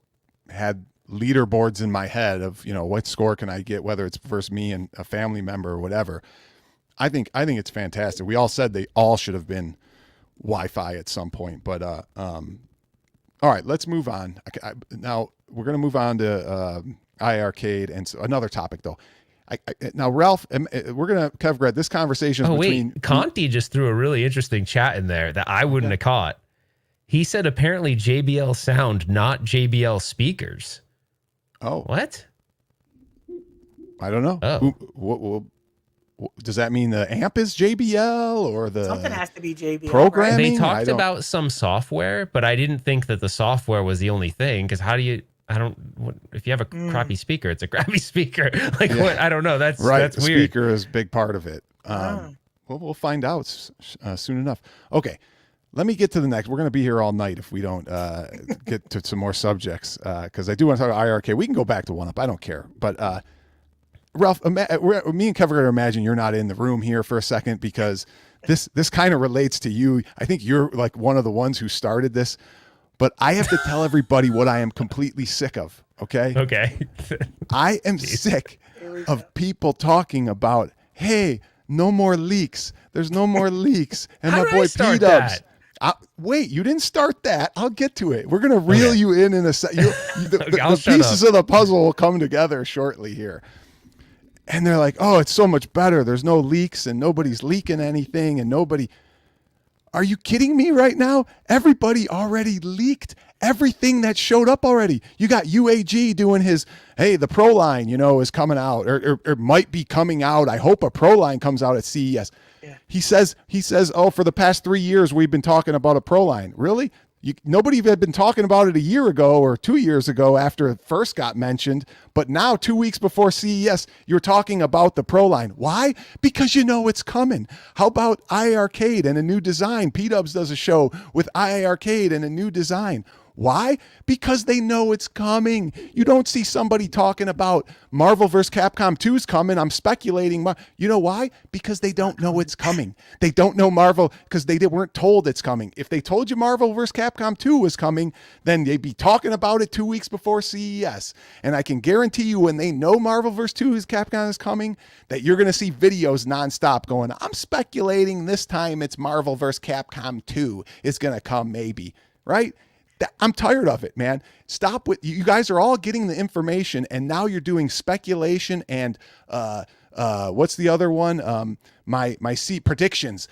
had leaderboards in my head of, what score can I get, whether it's versus me and a family member or whatever. I think it's fantastic. We all said they all should have been Wi-Fi at some point, but all right, let's move on. Now we're going to move on to iArcade and another topic though. Now, Ralph, we're going to Kevgret, this conversation is between... wait, Conti just threw a really interesting chat in there that I wouldn't have caught. He said apparently JBL sound, not JBL speakers. Oh. What? I don't know. Oh. Does that mean the amp is JBL or the... Something has to be JBL, programming? right? They talked about some software, but I didn't think that the software was the only thing, because how do you... if you have a crappy speaker, it's a crappy speaker. Like, what? I don't know. That's right. That's the weird. Speaker is a big part of it. Well, we'll find out soon enough. Okay. Let me get to the next. We're going to be here all night if we don't get to some more subjects, because I do want to talk about IRK. We can go back to one up. I don't care. But Ralph, me and Kevin imagine you're not in the room here for a second, because this kind of relates to you. I think you're like one of the ones who started this. But I have to tell everybody what I am completely sick of, okay? Okay. I am sick of people talking about, hey, no more leaks. There's no more leaks. And How my did boy I start P-Dubs. that? Wait, you didn't start that. I'll get to it. We're going to reel you in a second. The pieces of the puzzle will come together shortly here. And they're like, oh, it's so much better. There's no leaks and nobody's leaking anything and nobody... Are you kidding me right now? Everybody already leaked everything that showed up already. You got UAG doing his, hey, the Pro line, is coming out or might be coming out. I hope a Pro line comes out at CES. Yeah. He says, oh, for the past 3 years, we've been talking about a Pro line. Really? Nobody had been talking about it a year ago or 2 years ago after it first got mentioned. But now, 2 weeks before CES, you're talking about the Pro line. Why? Because it's coming. How about iArcade and a new design? P-Dubs does a show with iArcade and a new design. Why? Because they know it's coming. You don't see somebody talking about Marvel vs. Capcom 2 is coming. I'm speculating. You know why? Because they don't know it's coming. They don't know Marvel because they weren't told it's coming. If they told you Marvel vs. Capcom 2 was coming, then they'd be talking about it 2 weeks before CES. And I can guarantee you when they know Marvel vs. Capcom is coming, that you're going to see videos nonstop going, I'm speculating this time it's Marvel vs. Capcom 2 is going to come maybe, right? I'm tired of it, man. Stop with you guys are all getting the information and now you're doing speculation and what's the other one? My predictions.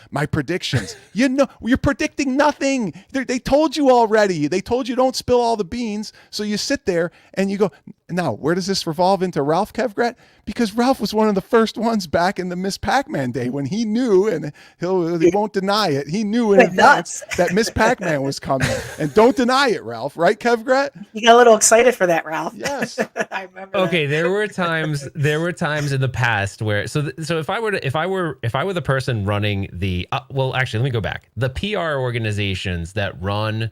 You're predicting nothing. They told you already. They told you don't spill all the beans. So you sit there and you go, now where does this revolve into Ralph Kevgret? Because Ralph was one of the first ones back in the Miss Pac-Man day when he knew, and he won't deny it. He knew in advance that Miss Pac-Man was coming, and don't deny it, Ralph. Right, Kevgret? You got a little excited for that, Ralph. Yes, I remember. Okay, there were times in the past where so if I were the person running the actually let me go back. The PR organizations that run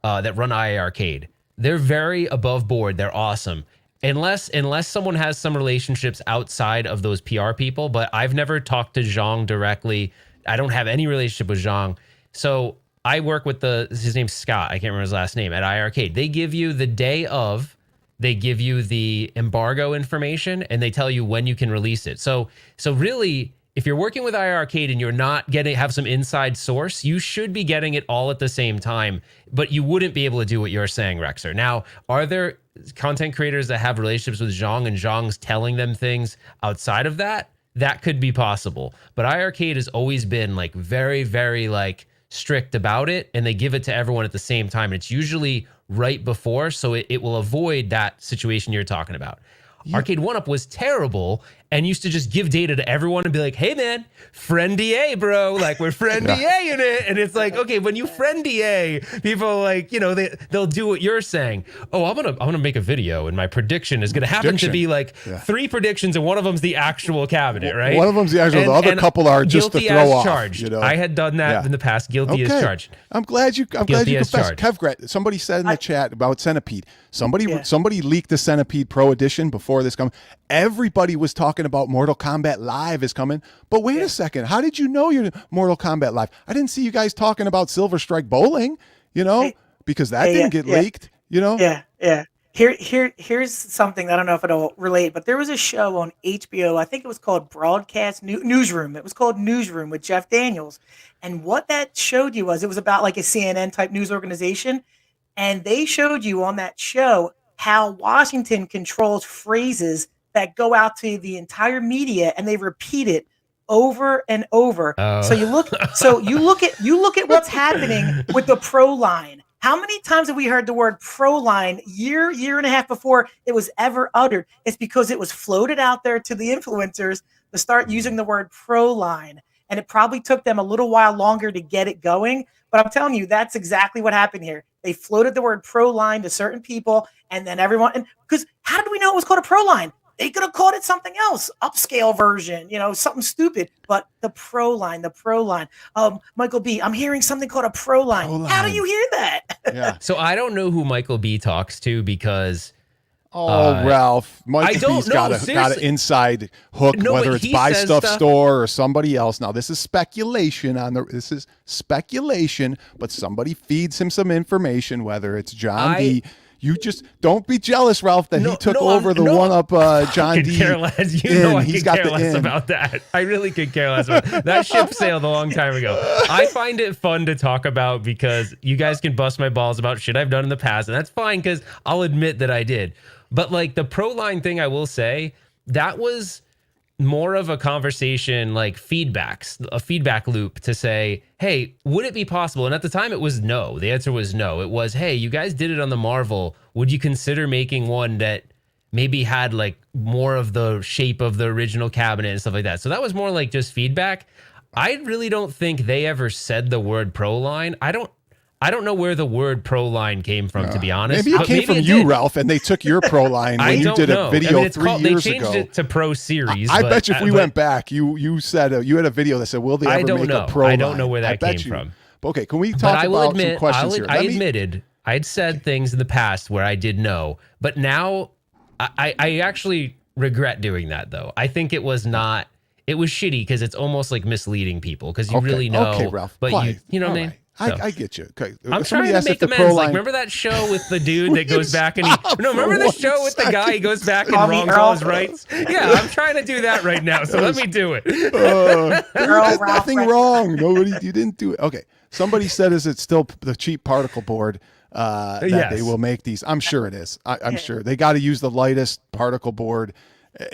iArcade, they're very above board. They're awesome. Unless someone has some relationships outside of those PR people, but I've never talked to Zhang directly. I don't have any relationship with Zhang. So I work with his name's Scott. I can't remember his last name at iArcade. They give you the day of, they give you the embargo information and they tell you when you can release it. So really, if you're working with iArcade and you're not have some inside source, you should be getting it all at the same time, but you wouldn't be able to do what you're saying, Rexer. Now, are there content creators that have relationships with Zhang and Zhang's telling them things outside of that? That could be possible. But iArcade has always been like very, very like strict about it, and they give it to everyone at the same time. And it's usually right before, so it will avoid that situation you're talking about. Arcade 1-Up was terrible and used to just give data to everyone and be like, hey man, friend DA, bro. Like, we're friend DA in it. And it's like, okay, when you friend DA, people like, you know, they'll do what you're saying. Oh, I'm gonna make a video and my prediction is gonna happen to be like 3 predictions and one of them's the actual cabinet, right? One of them's the actual, the other couple are just to throw off. Charged. You know? I had done that in the past. Guilty as charged. I'm glad you confessed. Kevgret, somebody said in the chat about Centipede. Somebody leaked the Centipede Pro Edition before this come. Everybody was talking about Mortal Kombat Live is coming. But wait a second. How did you know you're Mortal Kombat Live? I didn't see you guys talking about Silver Strike Bowling, you know, because that didn't get leaked, you know? Yeah. Here's something, I don't know if it'll relate, but there was a show on HBO, I think it was called Broadcast Newsroom. It was called Newsroom with Jeff Daniels. And what that showed you was it was about like a CNN type news organization. And they showed you on that show how Washington controls phrases that go out to the entire media and they repeat it over and over. So you look at what's happening with the pro line. How many times have we heard the word pro line year and a half before it was ever uttered? It's because it was floated out there to the influencers to start using the word pro line. And it probably took them a little while longer to get it going. But I'm telling you, that's exactly what happened here. They floated the word pro line to certain people, and then everyone, and because how did we know it was called a pro line? They could have called it something else, upscale version, you know, something stupid. But the pro line. Michael B, I'm hearing something called a pro line. How do you hear that? Yeah. So I don't know who Michael B talks to because Ralph, Michael B's got an inside hook, whether it's Buy Stuff Store or somebody else. Now this is speculation this is speculation, but somebody feeds him some information, whether it's John D. You just don't be jealous, Ralph, that he took over the one-up John D. Care less. You know I could care less about that. I really could care less about that. That ship sailed a long time ago. I find it fun to talk about because you guys can bust my balls about shit I've done in the past, and that's fine because I'll admit that I did. But like the pro line thing, I will say that was more of a conversation, like a feedback loop to say, hey, would it be possible? And at the time it was no. The answer was no. It was, hey, you guys did it on the Marvel. Would you consider making one that maybe had like more of the shape of the original cabinet and stuff like that? So that was more like just feedback. I really don't think they ever said the word pro line. I don't know where the word pro line came from, to be honest. Maybe it came from you, Ralph, and they took your pro line when you did a video 3 years ago. They changed it to Pro Series. I bet you if we went back, you said you had a video that said, will they ever make a pro line? I don't know where that came from. Okay, can we talk about some questions here? I admitted I'd said things in the past where I did know, but now I actually regret doing that, though. I think it was shitty because it's almost like misleading people because you really know. Okay, Ralph. But you know what I mean? So. I get you. Okay. I'm trying to make amends. Like, remember that show with the dude that goes back and remember the show with the guy he goes back and wrongs all his rights? Yeah, I'm trying to do that right now, so let me do it. There's nothing wrong. You didn't do it. Okay. Somebody said, is it still the cheap particle board that they will make these? I'm sure it is. I'm sure. They got to use the lightest particle board.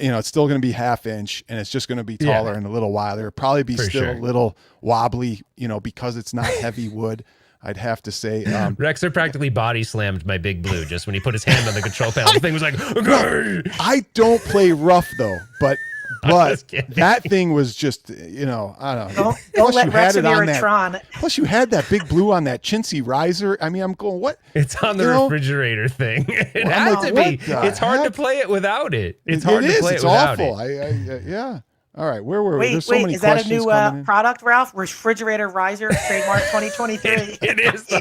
You know, it's still going to be 1/2 inch and it's just going to be taller in a little while. There'll probably be a little wobbly, you know, because it's not heavy wood. I'd have to say. Rexer practically body slammed my Big Blue just when he put his hand on the control panel. The thing was like, okay. I don't play rough though, but that thing was just, you know, I don't know. Don't let Rexer near a Tron. Plus you had that Big Blue on that chintzy riser. I mean, I'm going, what? It's on the refrigerator thing. It has to be. It's hard to play it without it. It's hard to play it without it. It's awful. Yeah. All right, where were we? Wait, There's so many is that a new product, Ralph? Refrigerator riser, trademark 2023. It is, though.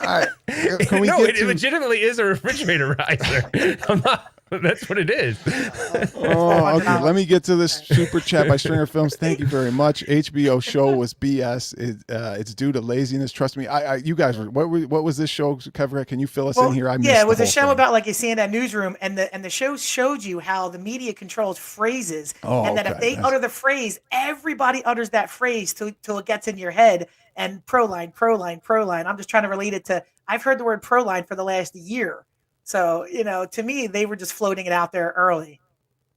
All right. Can we it legitimately is a refrigerator riser. That's what it is. Okay. Let me get to this super chat by Stringer Films. Thank you very much. HBO show was BS. It's due to laziness. Trust me. You guys were. What was this show, Kevgret? Can you fill us in here? It was a show about like you see in that newsroom, and the show showed you how the media controls phrases, and that if they utter the phrase, everybody utters that phrase till it gets in your head. And pro line. I'm just trying to relate it to. I've heard the word pro line for the last year. So, you know, to me, they were just floating it out there early.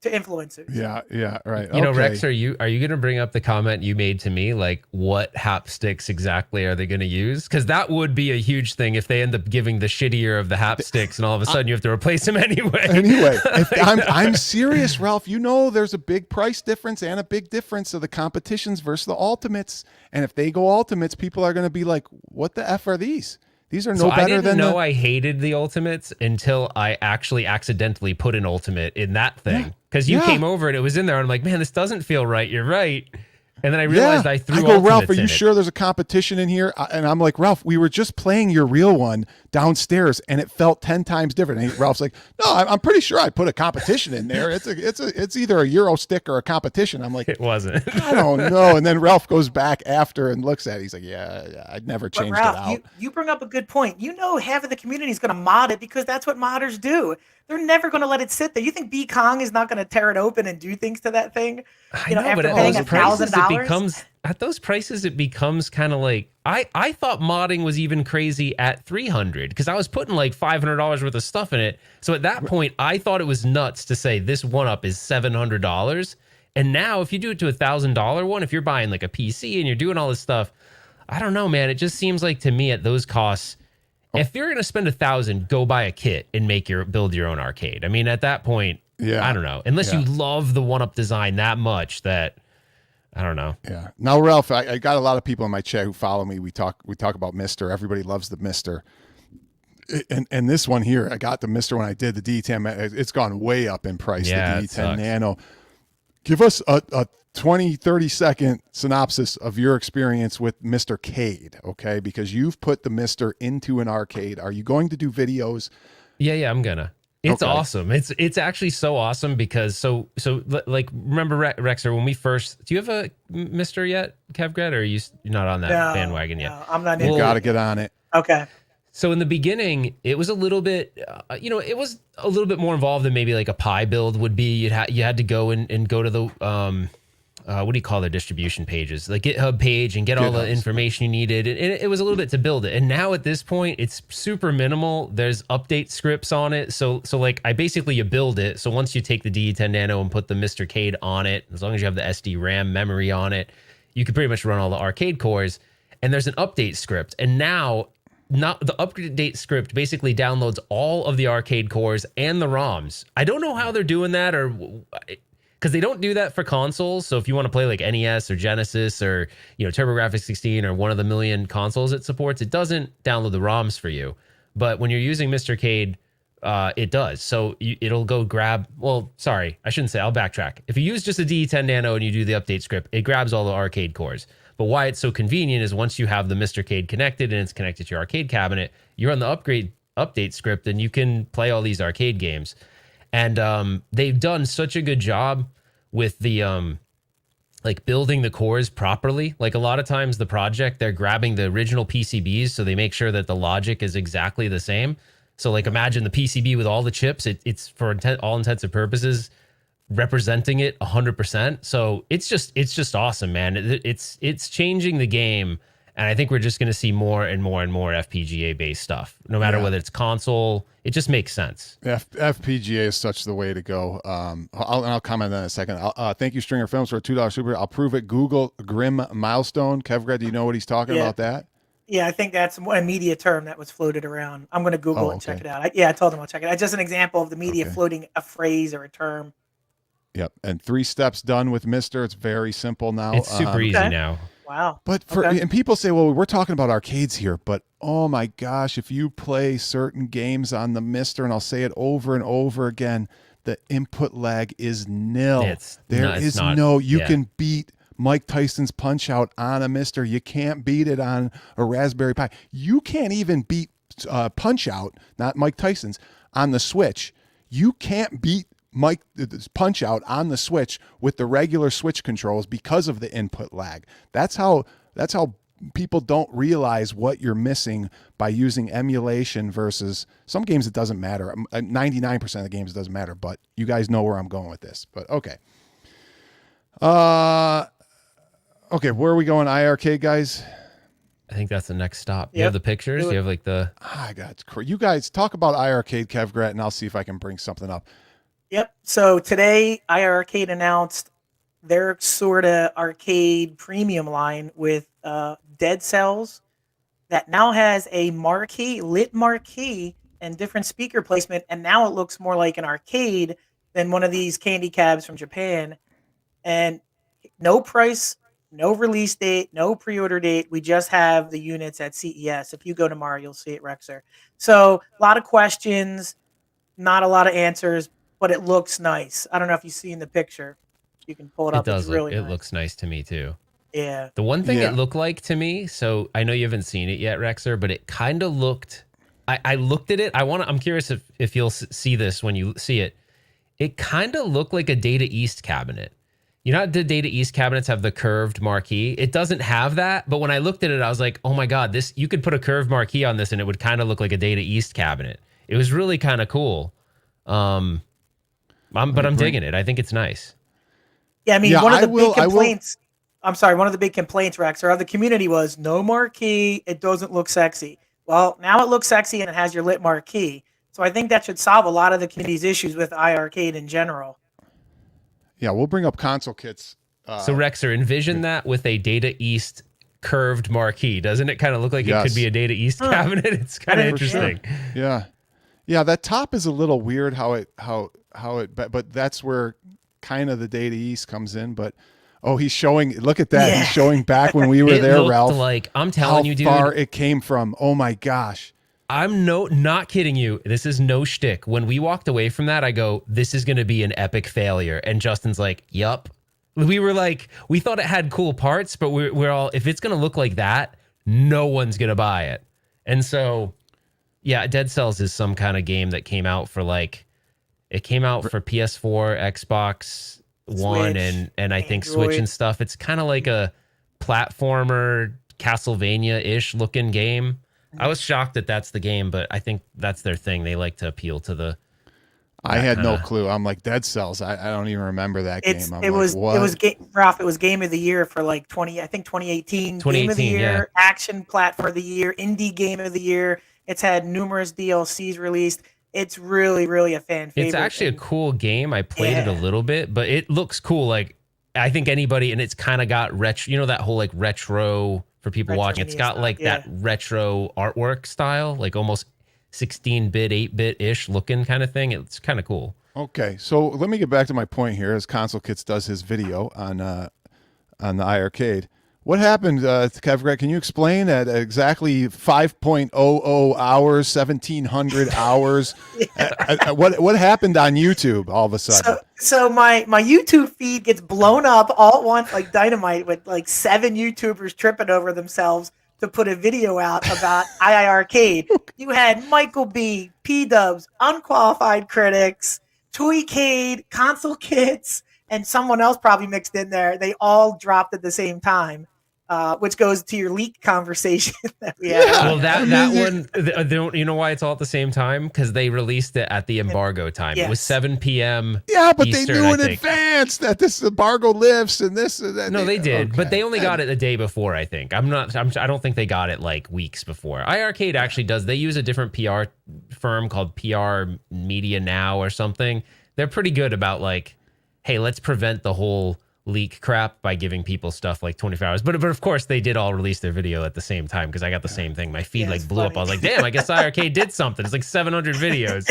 to influencers. Yeah, right. You know, Rex, are you going to bring up the comment you made to me, like what hapsticks exactly are they going to use? Because that would be a huge thing if they end up giving the shittier of the hapsticks, and all of a sudden you have to replace them anyway. Anyway, I'm serious, Ralph. You know, there's a big price difference and a big difference of the competitions versus the ultimates. And if they go ultimates, people are going to be like, "What the f are these? These are no better than." I hated the ultimates until I actually accidentally put an ultimate in that thing. Because you came over and it was in there, and I'm like, man, this doesn't feel right. You're right. And then I realized I threw ultimates Ralph, are you in sure there's a competition in here? And I'm like, Ralph, we were just playing your real one downstairs, and it felt 10 times different. And Ralph's like, no, I'm pretty sure I put a competition in there. It's either a Euro stick or a competition. I'm like, it wasn't. I don't know. And then Ralph goes back after and looks at it. He's like, yeah, I'd never changed Ralph, it out. You bring up a good point. You know, half of the community is going to mod it because that's what modders do. They're never going to let it sit there. You think B Kong is not going to tear it open and do things to that thing? I know, after but paying $1,000, at those prices, it becomes kind of like I thought modding was even crazy at $300 because I was putting like $500 worth of stuff in it. So at that point, I thought it was nuts to say this one up is $700. And now, if you do it to $1,000 one, if you're buying like a PC and you're doing all this stuff, I don't know, man. It just seems like to me at those costs. If you're going to spend $1,000, go buy a kit and build your own arcade. I mean, at that point, I don't know. Unless you love the one-up design that much, that I don't know. Yeah. Now, Ralph, I got a lot of people in my chat who follow me. We talk about Mister. Everybody loves the Mister. And this one here, I got the Mister when I did the D10. It's gone way up in price. Yeah, the D10 Nano. Give us a 20, 30 second synopsis of your experience with Mr. Cade, okay? Because you've put the Mister into an arcade. Are you going to do videos? Yeah, I'm gonna. It's awesome. It's actually so awesome because so like remember Rexer when we first. Do you have a Mister yet, Kevgret, or you're not on that bandwagon yet? No, I'm not. You got to get on it. Okay. So in the beginning, it was a little bit, it was a little bit more involved than maybe like a Pi build would be. You had to go and go to the what do you call their distribution pages, the GitHub page, and get all the information you needed. And it was a little bit to build it. And now at this point, it's super minimal. There's update scripts on it. So like you build it. So once you take the D10 Nano and put the Mr. Cade on it, as long as you have the SD RAM memory on it, you can pretty much run all the arcade cores. And there's an update script. And now the update script basically downloads all of the arcade cores and the ROMs. I don't know how they're doing that, or because they don't do that for consoles. So if you want to play like NES or Genesis or TurboGrafx 16 or one of the million consoles it supports, it doesn't download the ROMs for you. But when you're using Mr. Cade, it does. So it'll go grab. Well, sorry, I shouldn't say. I'll backtrack. If you use just a D10 Nano and you do the update script, it grabs all the arcade cores. But why it's so convenient is once you have the Mr. Cade connected and it's connected to your arcade cabinet, you're on the update script and you can play all these arcade games. And they've done such a good job with the like building the cores properly. Like a lot of times the project, they're grabbing the original PCBs, so they make sure that the logic is exactly the same. So like imagine the PCB with all the chips. It's for all intents and purposes representing it 100%. So it's just awesome, man. It's changing the game. And I think we're just going to see more and more and more FPGA based stuff, no matter whether it's console. It just makes sense. FPGA is such the way to go. I'll comment on that in a second. Thank you, Stringer Films, for a $2 super. I'll prove it. Google Grim Milestone. Kevgret, do you know what he's talking about that? Yeah, I think that's a media term that was floated around. I'm going to Google it and check it out. I told him I'll check it out. Just an example of the media floating a phrase or a term. Yep. And 3 steps done with Mister. It's very simple now. It's super easy now. Wow. But and people say, well, we're talking about arcades here, but oh my gosh, if you play certain games on the Mister, and I'll say it over and over again, the input lag is nil. You can beat Mike Tyson's Punch Out on a Mister. You can't beat it on a Raspberry Pi. You can't even beat Punch Out, not Mike Tyson's, on the Switch. You can't beat Punch Out on the Switch with the regular Switch controls because of the input lag. That's how people don't realize what you're missing by using emulation versus some games. It doesn't matter. 99% of the games it doesn't matter, but you guys know where I'm going with this. But okay. Okay, where are we going? IRK, guys? I think that's the next stop. You have the pictures? You have like the... I got you guys talk about IRK, Kevgret, and I'll see if I can bring something up. Yep. So today, iArcade announced their sort of arcade premium line with Dead Cells that now has a marquee, lit marquee, and different speaker placement. And now it looks more like an arcade than one of these candy cabs from Japan. And no price, no release date, no pre-order date. We just have the units at CES. If you go tomorrow, you'll see it, Rexer. So a lot of questions, not a lot of answers, but it looks nice. I don't know if you've seen the picture. You can pull it It up. It's does look. really It nice. looks nice to me too. Yeah. The one thing Yeah. it looked like to me, so I know you haven't seen it yet, Rexer, but it kind of looked. I looked at it. I'm curious if you'll see this when you see it. It kind of looked like a Data East cabinet. You know how the Data East cabinets have the curved marquee? It doesn't have that, but when I looked at it, I was like, oh my God, this, you could put a curved marquee on this and it would kind of look like a Data East cabinet. It was really kind of cool. I'm digging it. I think it's nice. Yeah, I mean, Yeah, one of I the will- big I will- complaints. I'm sorry, one of the big complaints, Rex, or of the community was no marquee. It doesn't look sexy. Well, now it looks sexy and it has your lit marquee. So I think that should solve a lot of the community's issues with iArcade in general. Yeah, we'll bring up console kits. So Rexer, envision that with a Data East curved marquee. Doesn't it kind of look like it Yes. could be a Data East cabinet? It's kind of didn't- interesting. Yeah, yeah. That top is a little weird. How it, but that's where kind of the Data East comes in. But he's showing. Look at that. Yeah. He's showing back when we were It there, looked Ralph. like, I'm how telling you, dude. far it came from. Oh my gosh. I'm not kidding you. This is no shtick. When we walked away from that, I go, this is going to be an epic failure. And Justin's like, yup. We were like, we thought it had cool parts, but we're all, if it's going to look like that, no one's going to buy it. And so, yeah, Dead Cells is some kind of game that came out for it came out for PS4, Xbox One, Switch, and I think Android. Switch and stuff. It's kind of like a platformer, Castlevania-ish looking game. I was shocked that that's the game, but I think that's their thing. They like to appeal to the. I had no clue. I'm like Dead Cells. I don't even remember that game. I'm It like, was what? Ralph. It was game of the year for like 2018. Game of the 2018, year, yeah. action platform of the year, indie game of the year. It's had numerous DLCs released. It's really, really a fan favorite. It's actually a cool game. I played it a Yeah. little bit, but it looks cool. Like, I think anybody, and it's kind of got retro, you know, that whole like retro for people watching. It's got Retromania like style, that retro artwork style, like almost 16-bit, 8-bit ish looking kind of thing. It's kind of cool. Okay, so let me get back to my point here. As Console Kits does his video on the iArcade, what happened to Kevgret? Can you explain at exactly 5.00 hours, 1700 hours? What happened on YouTube all of a sudden? So my YouTube feed gets blown up all at once like dynamite with like 7 YouTubers tripping over themselves to put a video out about iArcade. You had Michael B, P-Dubs, Unqualified Critics, Toycade, Console Kits, and someone else probably mixed in there. They all dropped at the same time. Which goes to your leak conversation that we had. Yeah. Well, that one, you know why it's all at the same time? Because they released it at the embargo time. It was Yes. 7 p.m. Yeah, but Eastern, they knew I in think. advance that this embargo lifts and this and that. No, they did, but Okay. they only got it the day before. I think I don't think they got it like weeks before. iArcade actually does. They use a different PR firm called PR Media Now or something. They're pretty good about like, hey, let's prevent the whole leak crap by giving people stuff like 24 hours. But of course they did all release their video at the same time because I got the same thing. My feed Yeah, like it's blew up. I was funny. like, damn, I guess iArcade did something. It's like 700 videos.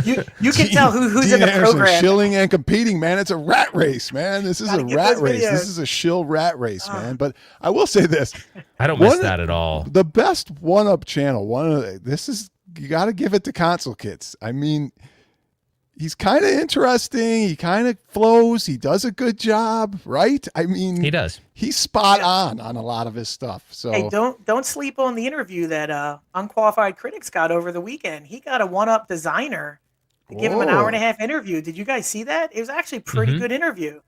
You can tell who's in the Dean Anderson, program. shilling and competing, man. It's a rat race, man. This is Gotta a get rat those race. videos. This is a shill rat race, man. But I will say this: I don't miss One- that at all. the best one-up channel. You got to give it to Console Kits. I mean, he's kind of interesting. He kind of flows. He does a good job, right? I mean, He does. He's spot on a lot of his stuff. So Hey, don't sleep on the interview that Unqualified Critics got over the weekend. He got a one-up designer to give him an hour and a Whoa. half interview. Did you guys see that? It was actually a pretty Mhm. good interview.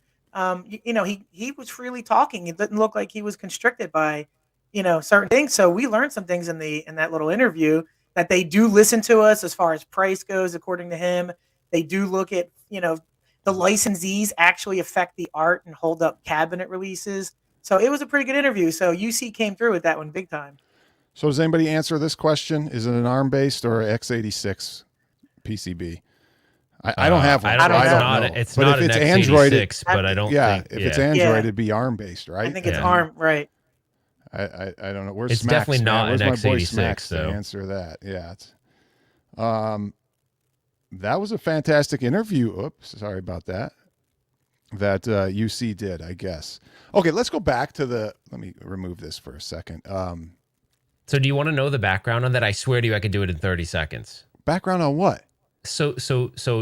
He was freely talking. It didn't look like he was constricted by, certain things. So we learned some things in that little interview that they do listen to us as far as price goes, according to him. They do look at, the licensees actually affect the art and hold up cabinet releases. So it was a pretty good interview. So UC came through with that one big time. So does anybody answer this question? Is it an ARM based or x86 PCB? I don't have one. I don't, I don't not, know. It's but not if an it's x86, Android, but I don't think. If it's Android, it'd be ARM based, right? I think it's ARM, right? I don't know. Where's it's Smacks, definitely man? not Where's an my boy x86 Smacks to though. answer that? Yeah, it's that was a fantastic interview. Oops, sorry about that. That UC did, I guess. Okay, let's go back to the. Let me remove this for a second. So do you want to know the background on that? I swear to you, I could do it in 30 seconds. Background on what? So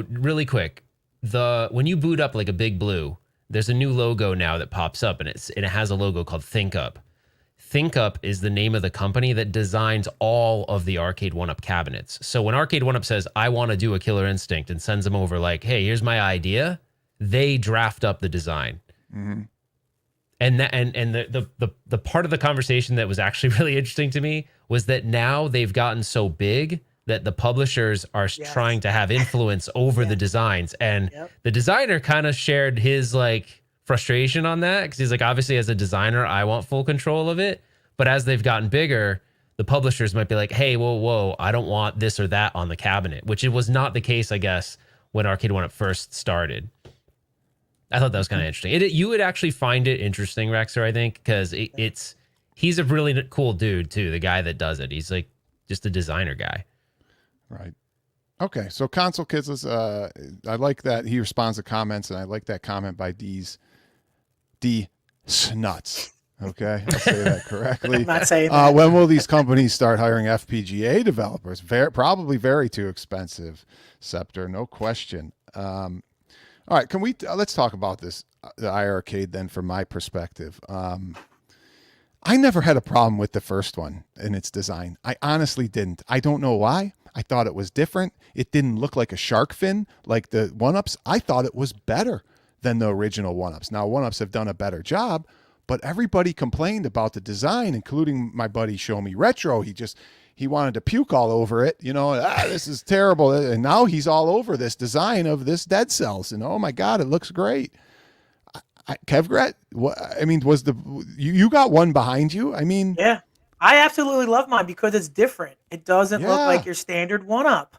really quick, when you boot up like a Big Blue, there's a new logo now that pops up, and it has a logo called ThinkUp. ThinkUp is the name of the company that designs all of the Arcade 1-Up cabinets. So when Arcade 1-Up says, I want to do a Killer Instinct, and sends them over like, hey, here's my idea, they draft up the design. Mm-hmm. And the part of the conversation that was actually really interesting to me was that now they've gotten so big that the publishers are trying to have influence over the designs. And the designer kind of shared his like frustration on that, because he's like, obviously as a designer, I want full control of it. But as they've gotten bigger, the publishers might be like, hey, whoa, I don't want this or that on the cabinet, which it was not the case, I guess, when Arcade 1-Up first started. I thought that was kind of interesting. You would actually find it interesting, Rexer, I think, because he's a really cool dude too. The guy that does it, he's like just a designer guy. Right. Okay, so Console Kids, I like that he responds to comments, and I like that comment by D Snuts. Okay, I'll say that correctly. I'm not saying that. When will these companies start hiring FPGA developers? Probably very too expensive, Scepter, no question. All right, can we let's talk about this, the iArcade then, from my perspective. I never had a problem with the first one in its design. I honestly didn't. I don't know why. I thought it was different. It didn't look like a shark fin like the 1-Ups. I thought it was better than the original 1-Ups. Now, 1-Ups have done a better job, but everybody complained about the design, including my buddy Show Me Retro. He wanted to puke all over it. You know, this is terrible. And now he's all over this design of this Dead Cells. And oh my God, it looks great. Kevgret, was you got one behind you? I mean, yeah, I absolutely love mine because it's different. It doesn't look like your standard 1-Up,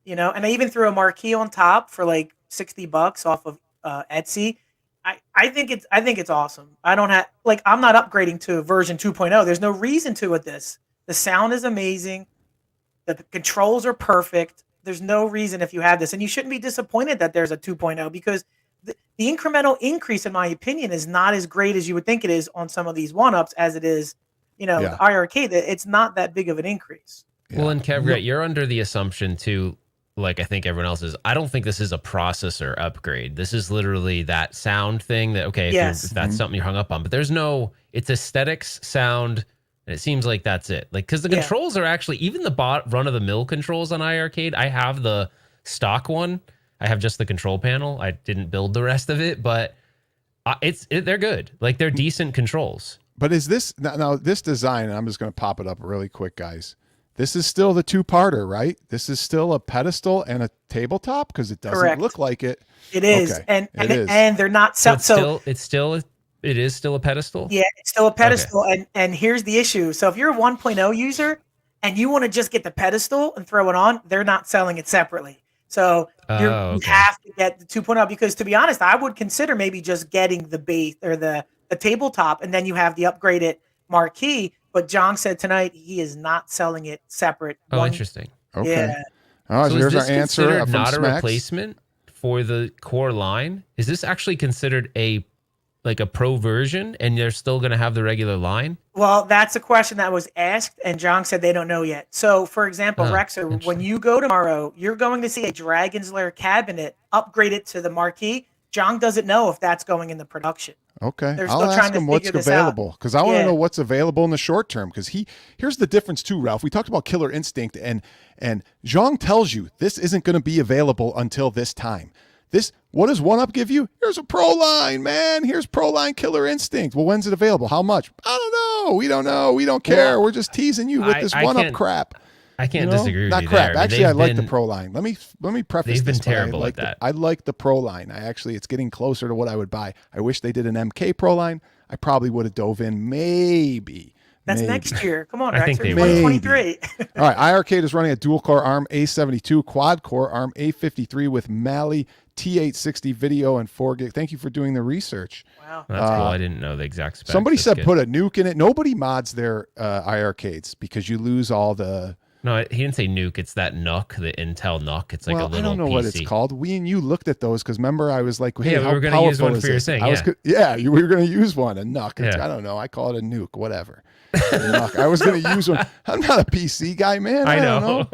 you know. And I even threw a marquee on top for like $60 off of Etsy. I think it's awesome. I'm not upgrading to version 2.0. There's no reason to with this. The sound is amazing. The controls are perfect. There's no reason if you have this, and you shouldn't be disappointed that there's a 2.0, because the incremental increase, in my opinion, is not as great as you would think it is on some of these 1-Ups as it is, the iArcade. It's not that big of an increase. Yeah. Well, and Kevgret, you're under the assumption too, like I think everyone else is, I don't think this is a processor upgrade. This is literally that sound thing that, okay, if that's something you're hung up on, but it's aesthetics, sound, and it seems like that's it. Like, because the controls are actually, even the run-of-the-mill controls on iArcade, I have the stock one. I have just the control panel. I didn't build the rest of it, but they're good. Like, they're decent controls. But is this now this design? And I'm just going to pop it up really quick, guys. This is still the two-parter, right? This is still a pedestal and a tabletop, because it doesn't look like it. It is, okay. and they're not so it is still a pedestal. Yeah, it's still a pedestal, and here's the issue. So if you're a 1.0 user and you want to just get the pedestal and throw it on, they're not selling it separately. So you have to get the 2.0, because, to be honest, I would consider maybe just getting the base or the tabletop, and then you have the upgraded marquee. But John said tonight he is not selling it separate. Interesting. Okay. Yeah. All right, so here's our answer from not Smacks. A replacement for the core line? Is this actually considered a pro version, and they're still going to have the regular line? Well, that's a question that was asked, and John said they don't know yet. So, for example, Rexer, when you go tomorrow, you're going to see a Dragon's Lair cabinet upgraded to the marquee. John doesn't know if that's going into production. Okay, They're I'll still ask trying to him what's figure this available, because I want to Yeah. know what's available in the short term. Because here's the difference too, Ralph. We talked about Killer Instinct, and Zhang tells you this isn't going to be available until this time. What does 1-Up give you? Here's a Pro Line, man. Here's Pro Line Killer Instinct. Well, when's it available? How much? I don't know. We don't know. We don't care. We're just teasing you with this 1-Up crap. I can't disagree with Not you crap. there. Actually, I like the Pro Line. Let me preface they've this. Been terrible at that. I like the Pro Line. It's getting closer to what I would buy. I wish they did an MK Pro Line. I probably would have dove in maybe That's Maybe. next year. Come on, I think Rexer. they 2023. All right, iArcade is running a dual-core ARM A72, quad-core ARM A53 with Mali T860 video and 4 gig. Thank you for doing the research. Wow. That's cool. I didn't know the exact specs. Somebody That's said good. put a nuke in it. Nobody mods their iArcades because you lose all the... No, he didn't say nuke. It's that NUC, the Intel NUC. It's like a little I don't know PC. what it's called. We and you looked at those because remember I was like, hey, Yeah, we how were gonna use powerful one is for your this? thing, We were going to use one, a NUC. Yeah. I don't know. I call it a nuke, whatever. NUC. I was going to use one. I'm not a PC guy, man. I don't know.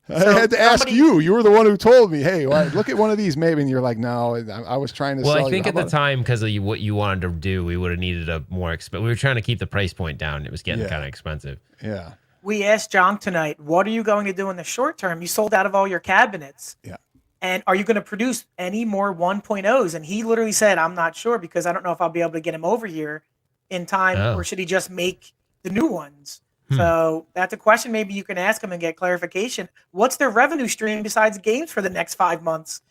I had to ask you. You were the one who told me, hey, look at one of these maybe. And you're like, no, I was trying to sell Well, I think you. at the time, because of what you wanted to do, we would have needed a more expensive. We were trying to keep the price point down. It was getting kind of expensive. Yeah. We asked John tonight, what are you going to do in the short term? You sold out of all your cabinets. Yeah. And are you going to produce any more 1.0s? And he literally said, I'm not sure because I don't know if I'll be able to get him over here in time, or should he just make the new ones? So that's a question maybe you can ask him and get clarification. What's their revenue stream besides games for the next 5 months?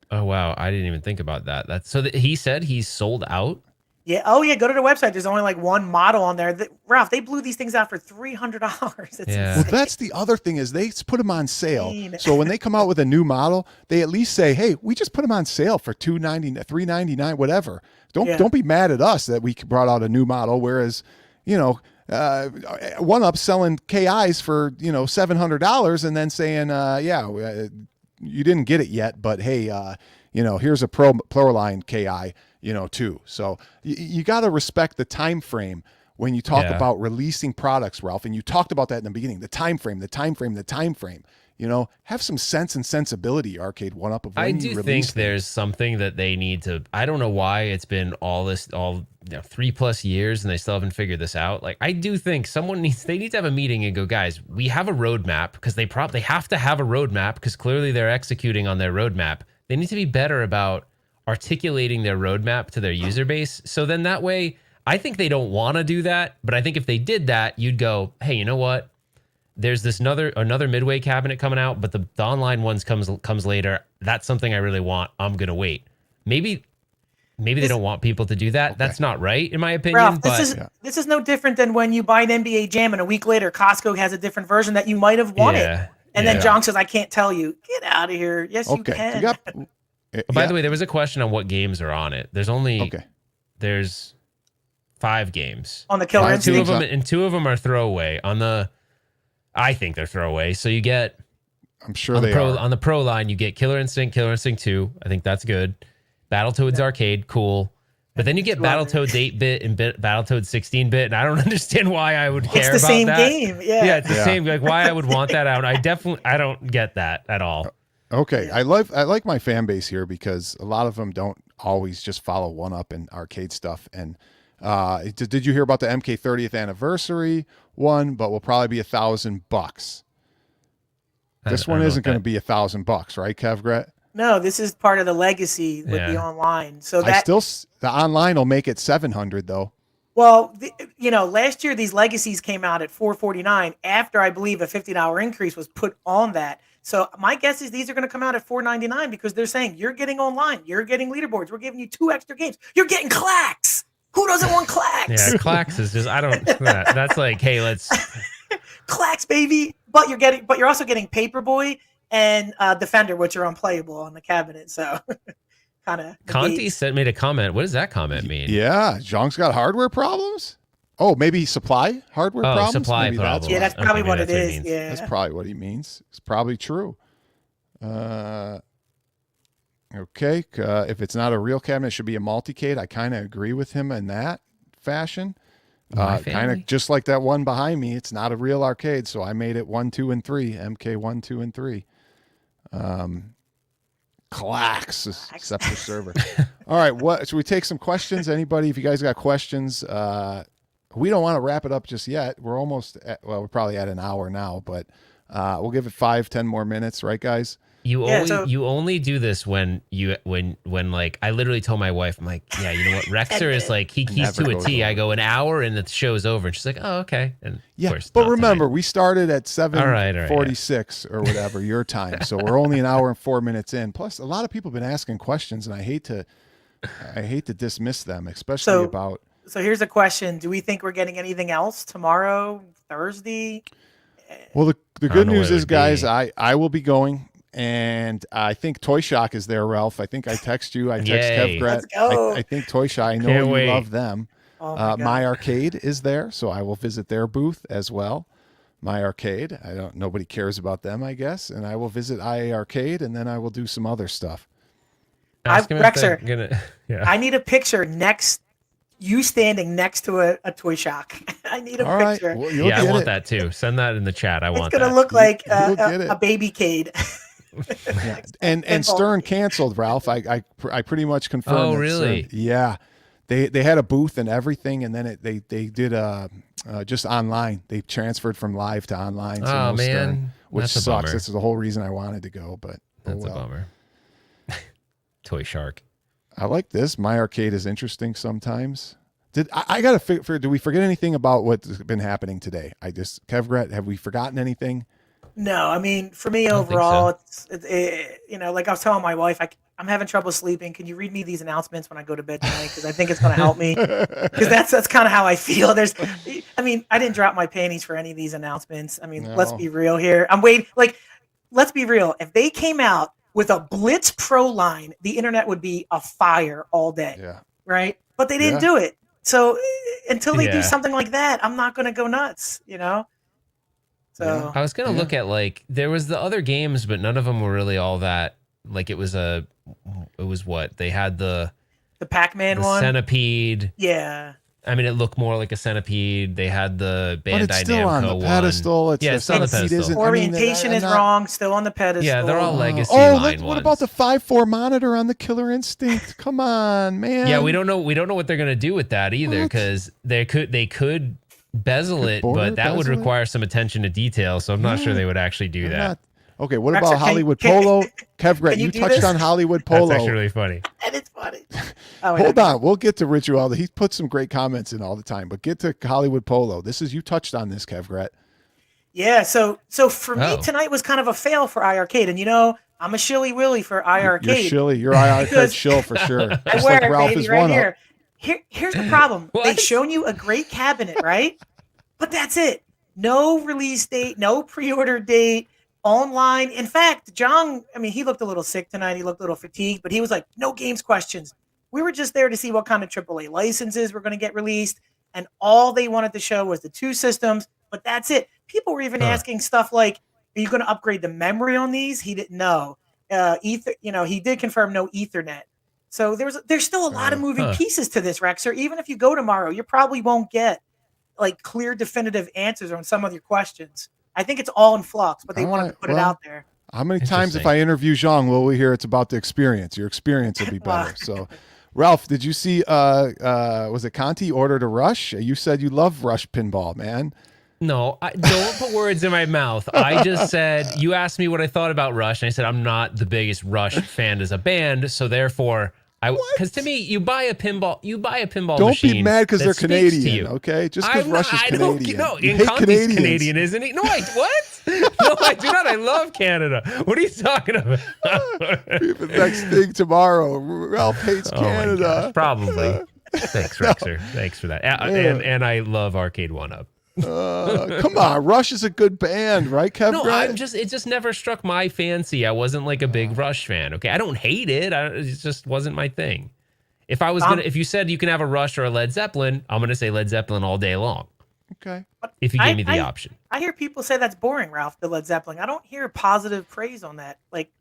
Oh, wow. I didn't even think about that. That's so that he said he's sold out. Yeah. Oh, yeah. Go to the website. There's only like one model on there. Ralph, they blew these things out for $300. It's Yeah. Well, insane. that's the other thing is they put them on sale. Insane. So when they come out with a new model, they at least say, "Hey, we just put them on sale for $2.99, $3.99, whatever." Don't be mad at us that we brought out a new model. Whereas, One Up selling KIs for $700 and then saying, you didn't get it yet, but hey, here's a Pro line KI, too. So you got to respect the time frame when you talk about releasing products, Ralph. And you talked about that in the beginning. The time frame. Have some sense and sensibility, Arcade One Up. Of when I you do release think things. there's something that they need to. I don't know why it's been all 3+ years and they still haven't figured this out. Like, I do think they need to have a meeting and go, guys, we have a roadmap, because they have to have a roadmap because clearly they're executing on their roadmap. They need to be better about articulating their roadmap to their user base. So then that way, I think they don't want to do that, but I think if they did that, you'd go, hey, you know what? There's this another midway cabinet coming out, but the online ones comes later. That's something I really want. I'm gonna wait. Maybe they don't want people to do that. Okay. That's not right, in my opinion. Ralph, this is no different than when you buy an NBA Jam and a week later Costco has a different version that you might have wanted. And then John says, I can't tell you. Get out of here. Yes, you can. By the way, there was a question on what games are on it. There's 5 games. On the Killer Instinct? Two of them are throwaway. I think they're throwaway. So you get... I'm sure they are. On the Pro line, you get Killer Instinct 2. I think that's good. Battletoads Arcade, cool. But then you get Battletoads 8-bit and Battletoads 16-bit, and I don't understand why I would care about that. It's the same game. Yeah, it's the same. Like, why I would want that out. I don't get that at all. Okay, I like my fan base here because a lot of them don't always just follow One Up and arcade stuff. And did you hear about the MK 30th anniversary one? But will probably be $1,000. This one isn't going to be $1,000, right, Kevgret? No, this is part of the legacy with the online. So that the online will make it $700 though. Well, last year these legacies came out at $449 after I believe a $50 increase was put on that. So my guess is these are going to come out at $499 because they're saying you're getting online, you're getting leaderboards, we're giving you 2 extra games, you're getting clacks. Who doesn't want clacks? Yeah, clacks is just that's like, hey, let's clacks, baby. But you're also getting Paperboy and Defender, which are unplayable on the cabinet. So kind of. Conti made a comment. What does that comment mean? Yeah, Zhang's got hardware problems. Oh, maybe hardware problems. Supply maybe problems. That's probably what it is. Yeah, that's probably what he means. It's probably true. Okay, if it's not a real cabinet, it should be a multicade. I kind of agree with him in that fashion. Kind of just like that one behind me. It's not a real arcade, so I made it 1, 2, and 3. MK 1, 2, and 3. Clacks, except for server. All right, should we take some questions? Anybody, if you guys got questions, we don't want to wrap it up just yet. We're almost we're probably at an hour now, but we'll give it 5-10 more minutes, right, guys? You only do this when like I literally told my wife, I'm like, yeah, you know what, Rexer is like he keys to a T. I go an hour and the show's over, and she's like, oh, okay. And yeah, of course, but remember, we started at 7:46 or whatever your time, so we're only an hour and 4 minutes in. Plus, a lot of people have been asking questions, and I hate to dismiss them, especially about So here's a question: do we think we're getting anything else tomorrow, Thursday? Well, the I good don't know what news it is, would guys, be. I will be going, and I think Toy Shock is there, Ralph. I think I text you. I text Yay. Kevgret. Let's go! I think Toy Shock. I know Can't you wait. love them. Oh my My god! Arcade is there, so I will visit their booth as well. My Arcade. I don't. Nobody cares about them, I guess, and I will visit IA Arcade, and then I will do some other stuff. Ask him if they're Rexer, gonna. Yeah. I need a picture you standing next to a toy shock. I need a All right. picture. Well, you'll Yeah, I get want it. that too. Send that in the chat. I It's want gonna that. look like You'll get a it. baby Cade. Yeah. And Stern canceled, Ralph. I pretty much confirmed. Oh, that really? Stern, yeah. They had a booth and everything, and then they did just online. They transferred from live to online. So Oh no Stern, man, which that's a sucks. bummer. This is the whole reason I wanted to go, but That's oh a well. bummer. Toy Shark. I like this. My Arcade is interesting sometimes. I gotta figure? Do we forget anything about what's been happening today? Kevgret, have we forgotten anything? No, I mean, for me I don't think overall, so. like I was telling my wife, I'm having trouble sleeping. Can you read me these announcements when I go to bed tonight? Because I think it's going to help me. Because that's kind of how I feel. I mean, I didn't drop my panties for any of these announcements. I mean, let's No. be real here. I'm waiting. Like, let's be real. If they came out with a Blitz Pro line, the internet would be afire all day, Yeah. right? But they didn't Yeah. do it. So until they do Yeah. something like that, I'm not going to go nuts. So I was gonna look at there was the other games, but none of them were really all that. Like it was what they had the Pac-Man one, centipede. yeah. I mean, it looked more like a centipede. They had the But Bandai it's still Namco on the one. pedestal. It's Yeah, the it's still on the centipede pedestal. isn't- I mean, Orientation I'm is not- wrong. Still on the pedestal. Yeah, they're all legacy Oh, line what ones. about the 5.4 monitor on the Killer Instinct? Come on, man. Yeah, we don't know what they're gonna do with that either, What? because they could bezel it, border but that would bezel it? require some attention to detail. So I'm not sure Yeah. they would actually do They're that. not- Okay, what Rexer, about Hollywood can- Polo? Kevgret, can you you do touched this? on Hollywood That's Polo. actually really funny. And it's funny. Oh, Hold on, we'll get to Richard Alda. He puts some great comments in all the time, but get to Hollywood Polo. You touched on this, Kevgret. Yeah, so for me Oh. tonight was kind of a fail for iArcade, and I'm a shilly willy for You're iArcade. shilly. You're IR Because- shill for sure. I Just wear like it, Ralph baby, is right one up. here. Here's the problem. What? They've shown you a great cabinet, right? But that's it. No release date, no pre-order date, online. In fact, John, I mean, he looked a little sick tonight. He looked a little fatigued, but he was like, no games questions. We were just there to see what kind of AAA licenses were going to get released. And all they wanted to show was the two systems, but that's it. People were even asking stuff like, are you going to upgrade the memory on these? He didn't know. He did confirm no Ethernet. So there's still a lot of moving pieces to this, Rexer. Even if you go tomorrow, you probably won't get like clear, definitive answers on some of your questions. I think it's all in flux, but they wanted to put it out there. How many times if I interview Zhang will we hear it's about the experience? Your experience will be better. So, Ralph, did you see? Was it Conti ordered a Rush? You said you love Rush pinball, man. No, don't put words in my mouth. I just said, you asked me what I thought about Rush, and I said I'm not the biggest Rush fan as a band, so therefore, because to me, you buy a pinball Don't machine. be mad because that they're speaks to Canadian, you. okay? Just because I'm Rush is not- I Canadian. don't, no, You and hate Conti's Canadians. Canadian, isn't he? No, what? No, I do not. I love Canada. What are you talking about? The next thing tomorrow, Ralph hates Oh my Canada. gosh, probably. Thanks, Rexer. Thanks for that. And I love Arcade 1-Up. Come on, Rush is a good band, right, Kevin? No, it just never struck my fancy. I wasn't like a big Rush fan. Okay, I don't hate it. It just wasn't my thing. If you said you can have a Rush or a Led Zeppelin, I'm gonna say Led Zeppelin all day long. Okay. If you gave me the option. I hear people say that's boring, Ralph, the Led Zeppelin. I don't hear positive praise on that, like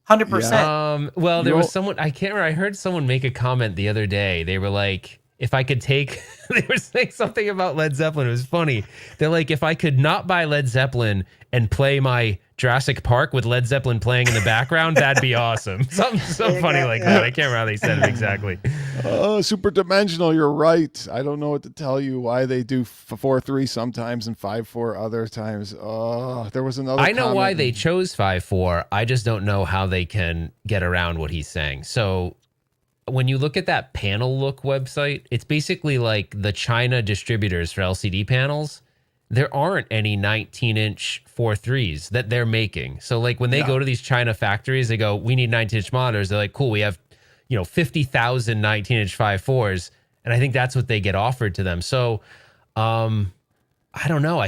100%. Well, there was someone, I can't remember. I heard someone make a comment the other day. They were like, if I could take, they were saying something about Led Zeppelin. It was funny. They're like, if I could not buy Led Zeppelin and play my Jurassic Park with Led Zeppelin playing in the background, that'd be awesome. Something so funny like that. I can't remember how they said it exactly. Oh, super dimensional. You're right. I don't know what to tell you why they do 4-3 sometimes and 5-4 other times. Oh, there was another. I know comment. why they chose 5-4. I just don't know how they can get around what he's saying. So when you look at that panel look website, it's basically like the China distributors for LCD panels. There aren't any 19-inch 4.3s that they're making. So like when they go to these China factories, they go, we need 19-inch monitors. They're like, cool, we have 50,000 19-inch 5.4s. And I think that's what they get offered to them. So I don't know.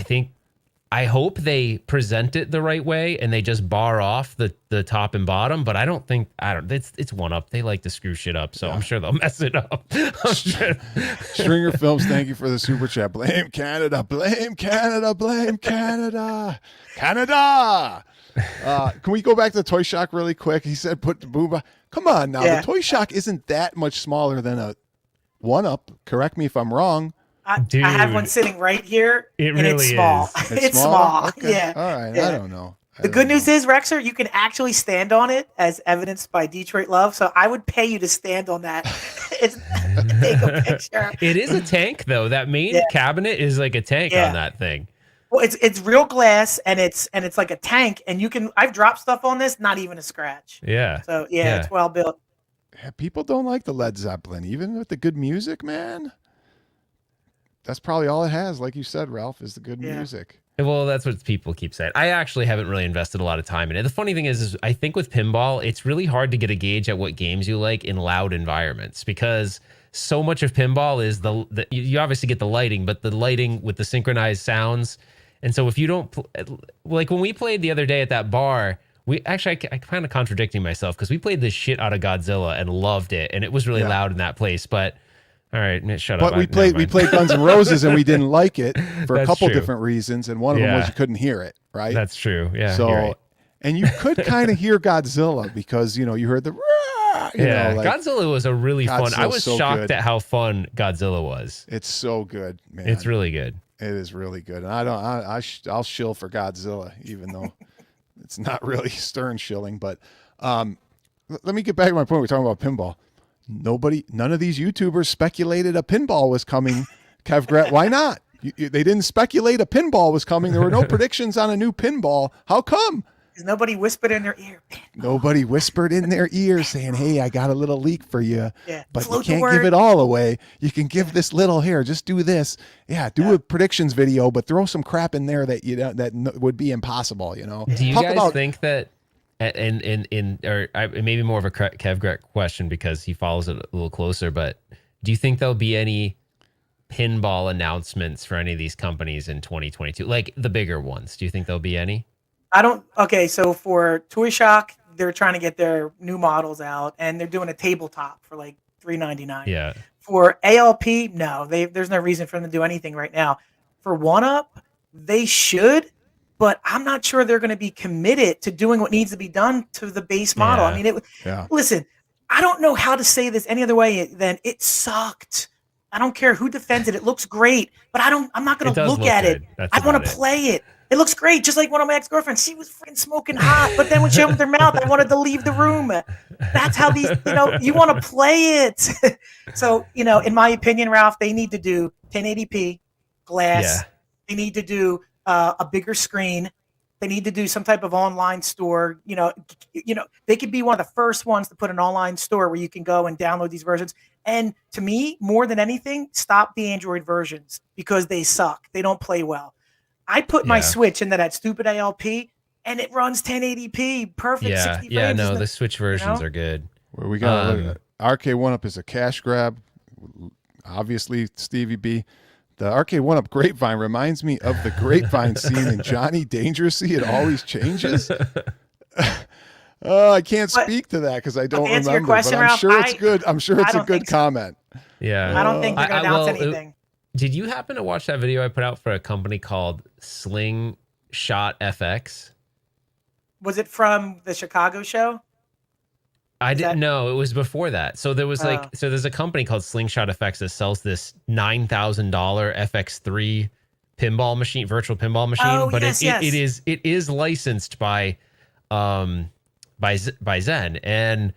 I hope they present it the right way and they just bar off the top and bottom, but it's one up. They like to screw shit up, so I'm sure they'll mess it up. Stringer Films, thank you for the super chat. Blame Canada, blame Canada, blame Canada. Canada. Can we go back to the Toy Shock really quick? He said put the booba. Come on now. The Toy Shock isn't that much smaller than a one up. Correct me if I'm wrong. I have one sitting right here, and really it's small. is. It's small. Okay. Yeah. All right. Yeah. I don't know. The good news is, Rexer, you can actually stand on it, as evidenced by Detroit Love. So I would pay you to stand on that. Take a picture. It is a tank, though. That main cabinet is like a tank on that thing. Well, it's real glass, and it's like a tank, and I've dropped stuff on this, not even a scratch. Yeah. So it's well built. Yeah, people don't like the Led Zeppelin, even with the good music, man. That's probably all it has, like you said, Ralph, is the good music. Well, that's what people keep saying. I actually haven't really invested a lot of time in it. The funny thing is I think with pinball, it's really hard to get a gauge at what games you like in loud environments, because so much of pinball is you obviously get the lighting, but the lighting with the synchronized sounds. And so if you don't, like when we played the other day at that bar, I kind of contradicting myself, because we played the shit out of Godzilla and loved it. And it was really loud in that place, but all right, shut up. But we played Guns N' Roses and we didn't like it for a couple different reasons, and one of them was you couldn't hear it, right? That's true. Yeah. So, right. and you could kind of hear Godzilla because you heard the Godzilla was a really fun. I was so shocked good. at how fun Godzilla was. It's so good, man. It's really good. It is really good, and I'll shill for Godzilla, even though it's not really stern shilling. But let me get back to my point. We're talking about pinball. None of these YouTubers speculated a pinball was coming. Kevgret, why not? They didn't speculate a pinball was coming. There were no predictions on a new pinball. How come? Because nobody whispered in their ear. Nobody whispered in their ear saying, "Hey, I got a little leak for you, but you can't give word. it all away. You can give this little here. Just do this. Do a predictions video, but throw some crap in there that would be impossible. Do you guys think that?" Or maybe more of a Kevgret question because he follows it a little closer, but do you think there'll be any pinball announcements for any of these companies in 2022, like the bigger ones? Do you think there'll be any? Okay, so for Toy Shock, they're trying to get their new models out, and they're doing a tabletop for like $3.99. Yeah. For ALP, no, there's no reason for them to do anything right now. For One Up, they should, but I'm not sure they're going to be committed to doing what needs to be done to the base model. I mean, listen, I don't know how to say this any other way than it sucked. I don't care who defends it. It looks great, but I'm not going to look at it. I want to play it. It looks great, just like one of my ex-girlfriends. She was freaking smoking hot, but then when she opened her mouth, I wanted to leave the room. That's how these, you want to play it. So, in my opinion, Ralph, they need to do 1080p glass. Yeah. They need to do a bigger screen. They need to do some type of online store. They could be one of the first ones to put an online store where you can go and download these versions. And to me, more than anything, stop the Android versions because they suck. They don't play well. I put my Switch into that stupid ALP and it runs 1080p, perfect. 60 frames. Yeah, no, the Switch versions are good. Well, we got Arcade 1-Up is a cash grab. Obviously, Stevie B. The Arcade 1-Up grapevine reminds me of the grapevine scene in Johnny Dangerously. It always changes. I can't speak to that because I don't remember. Your question, but I'm Ralph, sure it's good. I'm sure it's a good comment. Yeah. I don't think they're going to announce anything. Did you happen to watch that video I put out for a company called Slingshot FX? Was it from the Chicago show? I didn't know. It was before that. So there was there's a company called Slingshot FX that sells this $9,000 FX3 pinball machine, virtual pinball machine, but it is licensed by Zen. And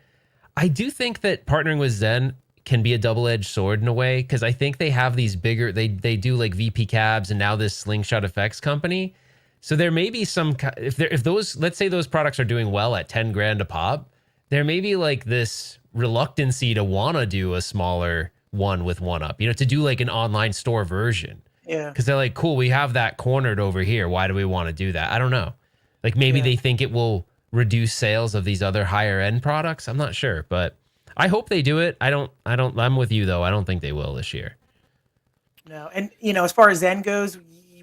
I do think that partnering with Zen can be a double-edged sword in a way, because I think they have these bigger, they do like VP cabs and now this Slingshot FX company. So there may be some, if those, let's say those products are doing well at 10 grand a pop, there may be like this reluctancy to want to do a smaller one with One Up, to do like an online store version. Yeah. Because they're like, cool, we have that cornered over here. Why do we want to do that? I don't know. Like maybe they think it will reduce sales of these other higher end products. I'm not sure, but I hope they do it. I'm with you though. I don't think they will this year. No, and as far as Zen goes,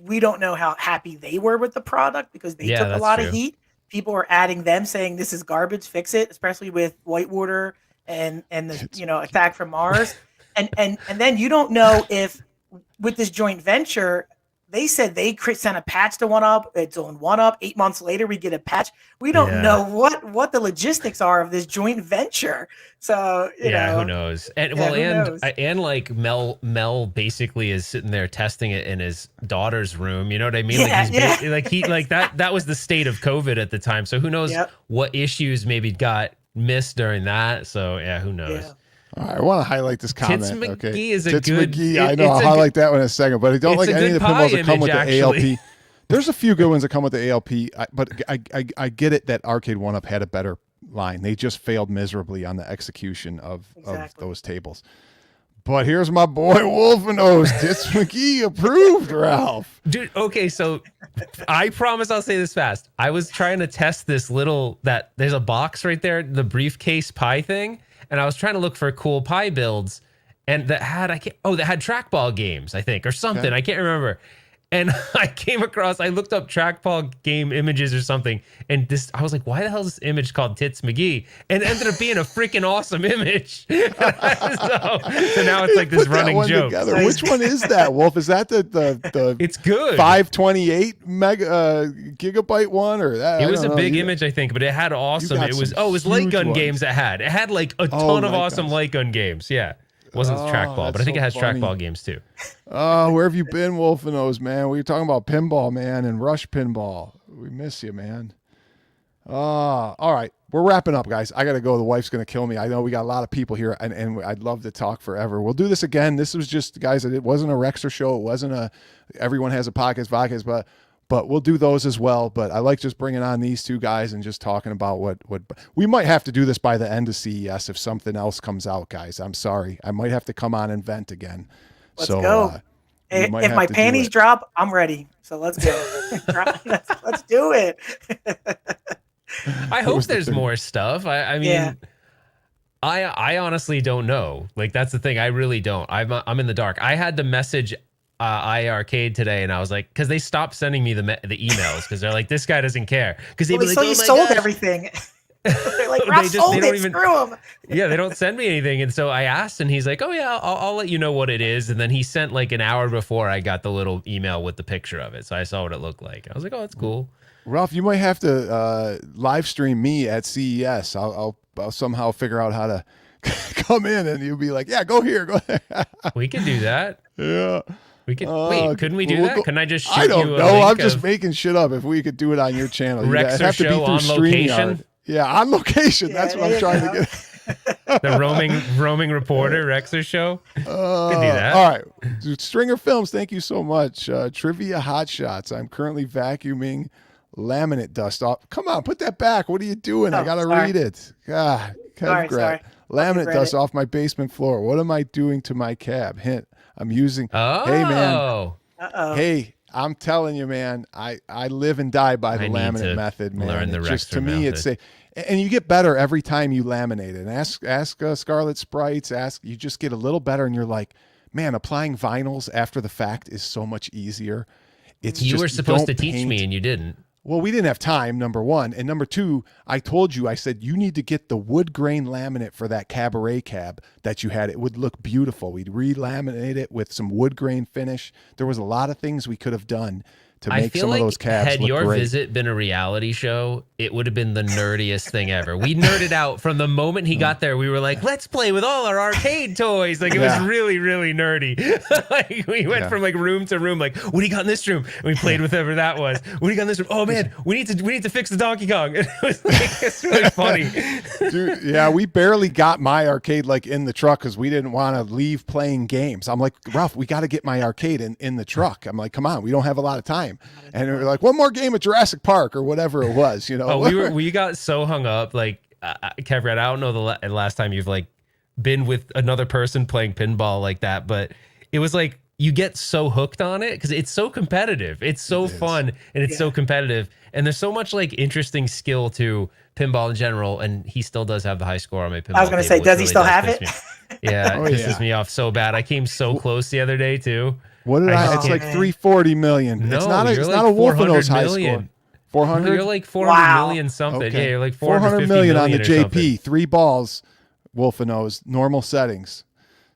we don't know how happy they were with the product because they took a lot of heat. People were adding them saying this is garbage, fix it, especially with Whitewater and the Attack from Mars. And then you don't know if with this joint venture, they said they sent a patch to 1UP. It's on 1UP. 8 months later, we get a patch. We don't know what the logistics are of this joint venture. So who knows? And and like Mel basically is sitting there testing it in his daughter's room. You know what I mean? That was the state of COVID at the time. So who knows what issues maybe got missed during that? So who knows? Yeah. All right, I want to highlight this comment. Tits McGee is Tits McGee. I know. I'll highlight that one in a second, but I don't like any of the pinballs that come with the ALP. There's a few good ones that come with the ALP, but I get it that Arcade 1UP had a better line. They just failed miserably on the execution of those tables. But here's my boy Wolfenose. Tits McGee approved, Ralph. Dude, okay, so I promise I'll say this fast. I was trying to test this there's a box right there, the briefcase pie thing. And I was trying to look for cool pie builds, and that had trackball games, I think, or something. Okay. I can't remember. And I looked up trackball game images or something, and I was like, why the hell is this image called Tits McGee? And it ended up being a freaking awesome image. so now it's like this running joke. Together. Which one is that, Wolf? Is that the It's good 528 gigabyte one, or that? It was a big image, I think, but it had awesome. It was light gun games. It had like a ton of awesome light gun games. Yeah. It wasn't trackball, but I think it has trackball games too. Oh, where have you been, Wolfenose, man? We were talking about pinball, man, and Rush Pinball. We miss you, man. All right. We're wrapping up, guys. I got to go. The wife's going to kill me. I know we got a lot of people here, and I'd love to talk forever. We'll do this again. This was just, guys, it wasn't a Rexer show. It wasn't everyone has a podcast, but we'll do those as well. But I like just bringing on these two guys and just talking about what we might have to do this by the end of CES if something else comes out, guys. I'm sorry. I might have to come on and vent again. Let's go. If my panties drop, I'm ready. So let's go. Let's do it. I hope there's more stuff. I mean, I honestly don't know. Like, that's the thing. I really don't. I'm in the dark. I had to message iArcade today, and I was like, because they stopped sending me the emails because they're like, this guy doesn't care. Because they sold everything. They're like, Rob sold it. Screw him. Yeah, they don't send me anything. And so I asked, and he's like, oh yeah, I'll let you know what it is. And then he sent like an hour before I got the little email with the picture of it, so I saw what it looked like. I was like, oh, that's cool. Ralph, you might have to live stream me at CES. I'll somehow figure out how to come in, and you'll be like, yeah, go here, go there. We can do that. Yeah. We could wait. Couldn't we do that? Couldn't I just shoot I don't you know. I'm just making shit up. If we could do it on your channel, Rexer have to be through on location. Yeah, on location. That's what I'm trying to get. The roaming reporter Rexer show. Could do that. All right, Stringer Films. Thank you so much. Trivia Hot Shots. I'm currently vacuuming laminate dust off. Come on, put that back. What are you doing? I gotta read it. God, Kevgret. Laminate dust off my basement floor. What am I doing to my cab? Hint. I'm using. Oh. Hey man. Hey, I'm telling you, man. I live and die by the laminate method, man. Learn the just to method. me, it's and you get better every time you laminate it. And ask Scarlet Sprites. You just get a little better, and you're like, man, applying vinyls after the fact is so much easier. You were supposed to teach me, and you didn't. Well, we didn't have time, number one. And number two, I said, you need to get the wood grain laminate for that cabaret cab that you had. It would look beautiful. We'd re-laminate it with some wood grain finish. There was a lot of things we could have done to make some of those cabs look great. Had your visit been a reality show, it would have been the nerdiest thing ever. We nerded out from the moment he got there. We were like, let's play with all our arcade toys. Like, it was really, really nerdy. Like, we went from like room to room, like, what do you got in this room? And we played with whatever that was. What do you got in this room? Oh man, we need to fix the Donkey Kong. And it was like, it's really funny. Dude, yeah, we barely got my arcade like in the truck because we didn't want to leave playing games. I'm like, Ralph, we got to get my arcade in the truck. I'm like, come on, we don't have a lot of time. And we were like, one more game of Jurassic Park or whatever it was, you know. Oh, we got so hung up. Like, Kevgret, I don't know the last time you've like been with another person playing pinball like that, but it was like you get so hooked on it because it's so competitive. It's so fun and it's so competitive. And there's so much like interesting skill to pinball in general. And he still does have the high score on my pinball. I was going to say, does he still have it? Yeah, it pisses me off so bad. I came so close the other day too. What did I? It's like 340 million. No, it's not like a Wolfeno's high score. 400. You're like 400 million something. Okay. Yeah, you're like 400 million on the JP. 3 balls. Wolfeno's normal settings.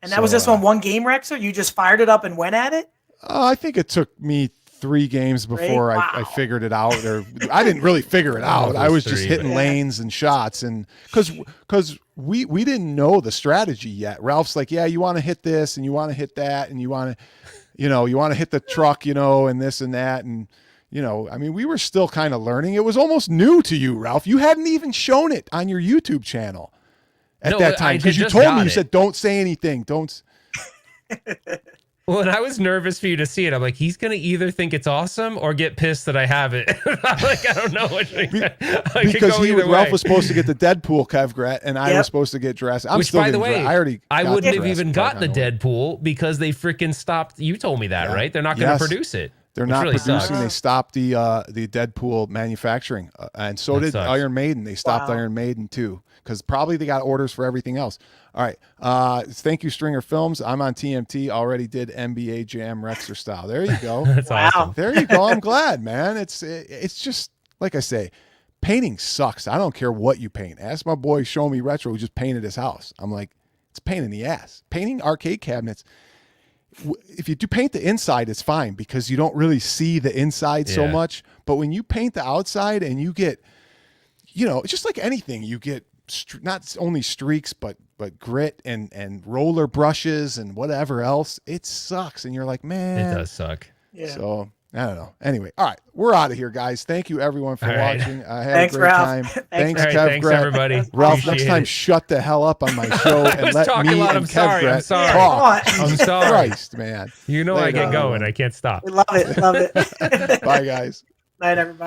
And that was just on one game, Rexer? You just fired it up and went at it? I think it took me 3 games before I figured it out. Or I didn't really figure it out. I was just hitting lanes and shots, and because we didn't know the strategy yet. Ralph's like, yeah, you want to hit this and you want to hit that and you want to, you want to hit the truck, and this and that, and I mean, we were still kind of learning. It was almost new to you, Ralph. You hadn't even shown it on your YouTube channel at that time, because you told me, you said, don't say anything. Don't. Well, and I was nervous for you to see it. I'm like, he's going to either think it's awesome or get pissed that I have it. I'm like, I don't know which because Ralph was supposed to get the Deadpool Kevgret, and I was supposed to get Jurassic. Which, by the way, I wouldn't have even gotten the Deadpool because they freaking stopped. You told me that, right? They're not going to produce it. They're not producing. They stopped the Deadpool manufacturing, and so did Iron Maiden. They stopped Iron Maiden too, because probably they got orders for everything else. All right. Thank you, Stringer Films. I'm on TMT. Already did NBA Jam Rexer style. There you go. That's awesome. There you go. I'm glad, man. It's just like I say, painting sucks. I don't care what you paint. Ask my boy Show Me Retro, who just painted his house. I'm like, it's a pain in the ass. Painting arcade cabinets. If you do paint the inside, it's fine because you don't really see the inside so much. But when you paint the outside and you get, just like anything, you get not only streaks, but grit and roller brushes and whatever else. It sucks. And you're like, man. It does suck. Yeah. So I don't know. Anyway, all right. We're out of here, guys. Thank you, everyone, for watching. I had a great time. Thanks, Kevgret. Thanks, everybody. Ralph, next time, shut the hell up on my show and let me and Kevgret talk. I'm sorry. Christ, man. I get going. I can't stop. We love it. Love it. Bye, guys. Night, everybody.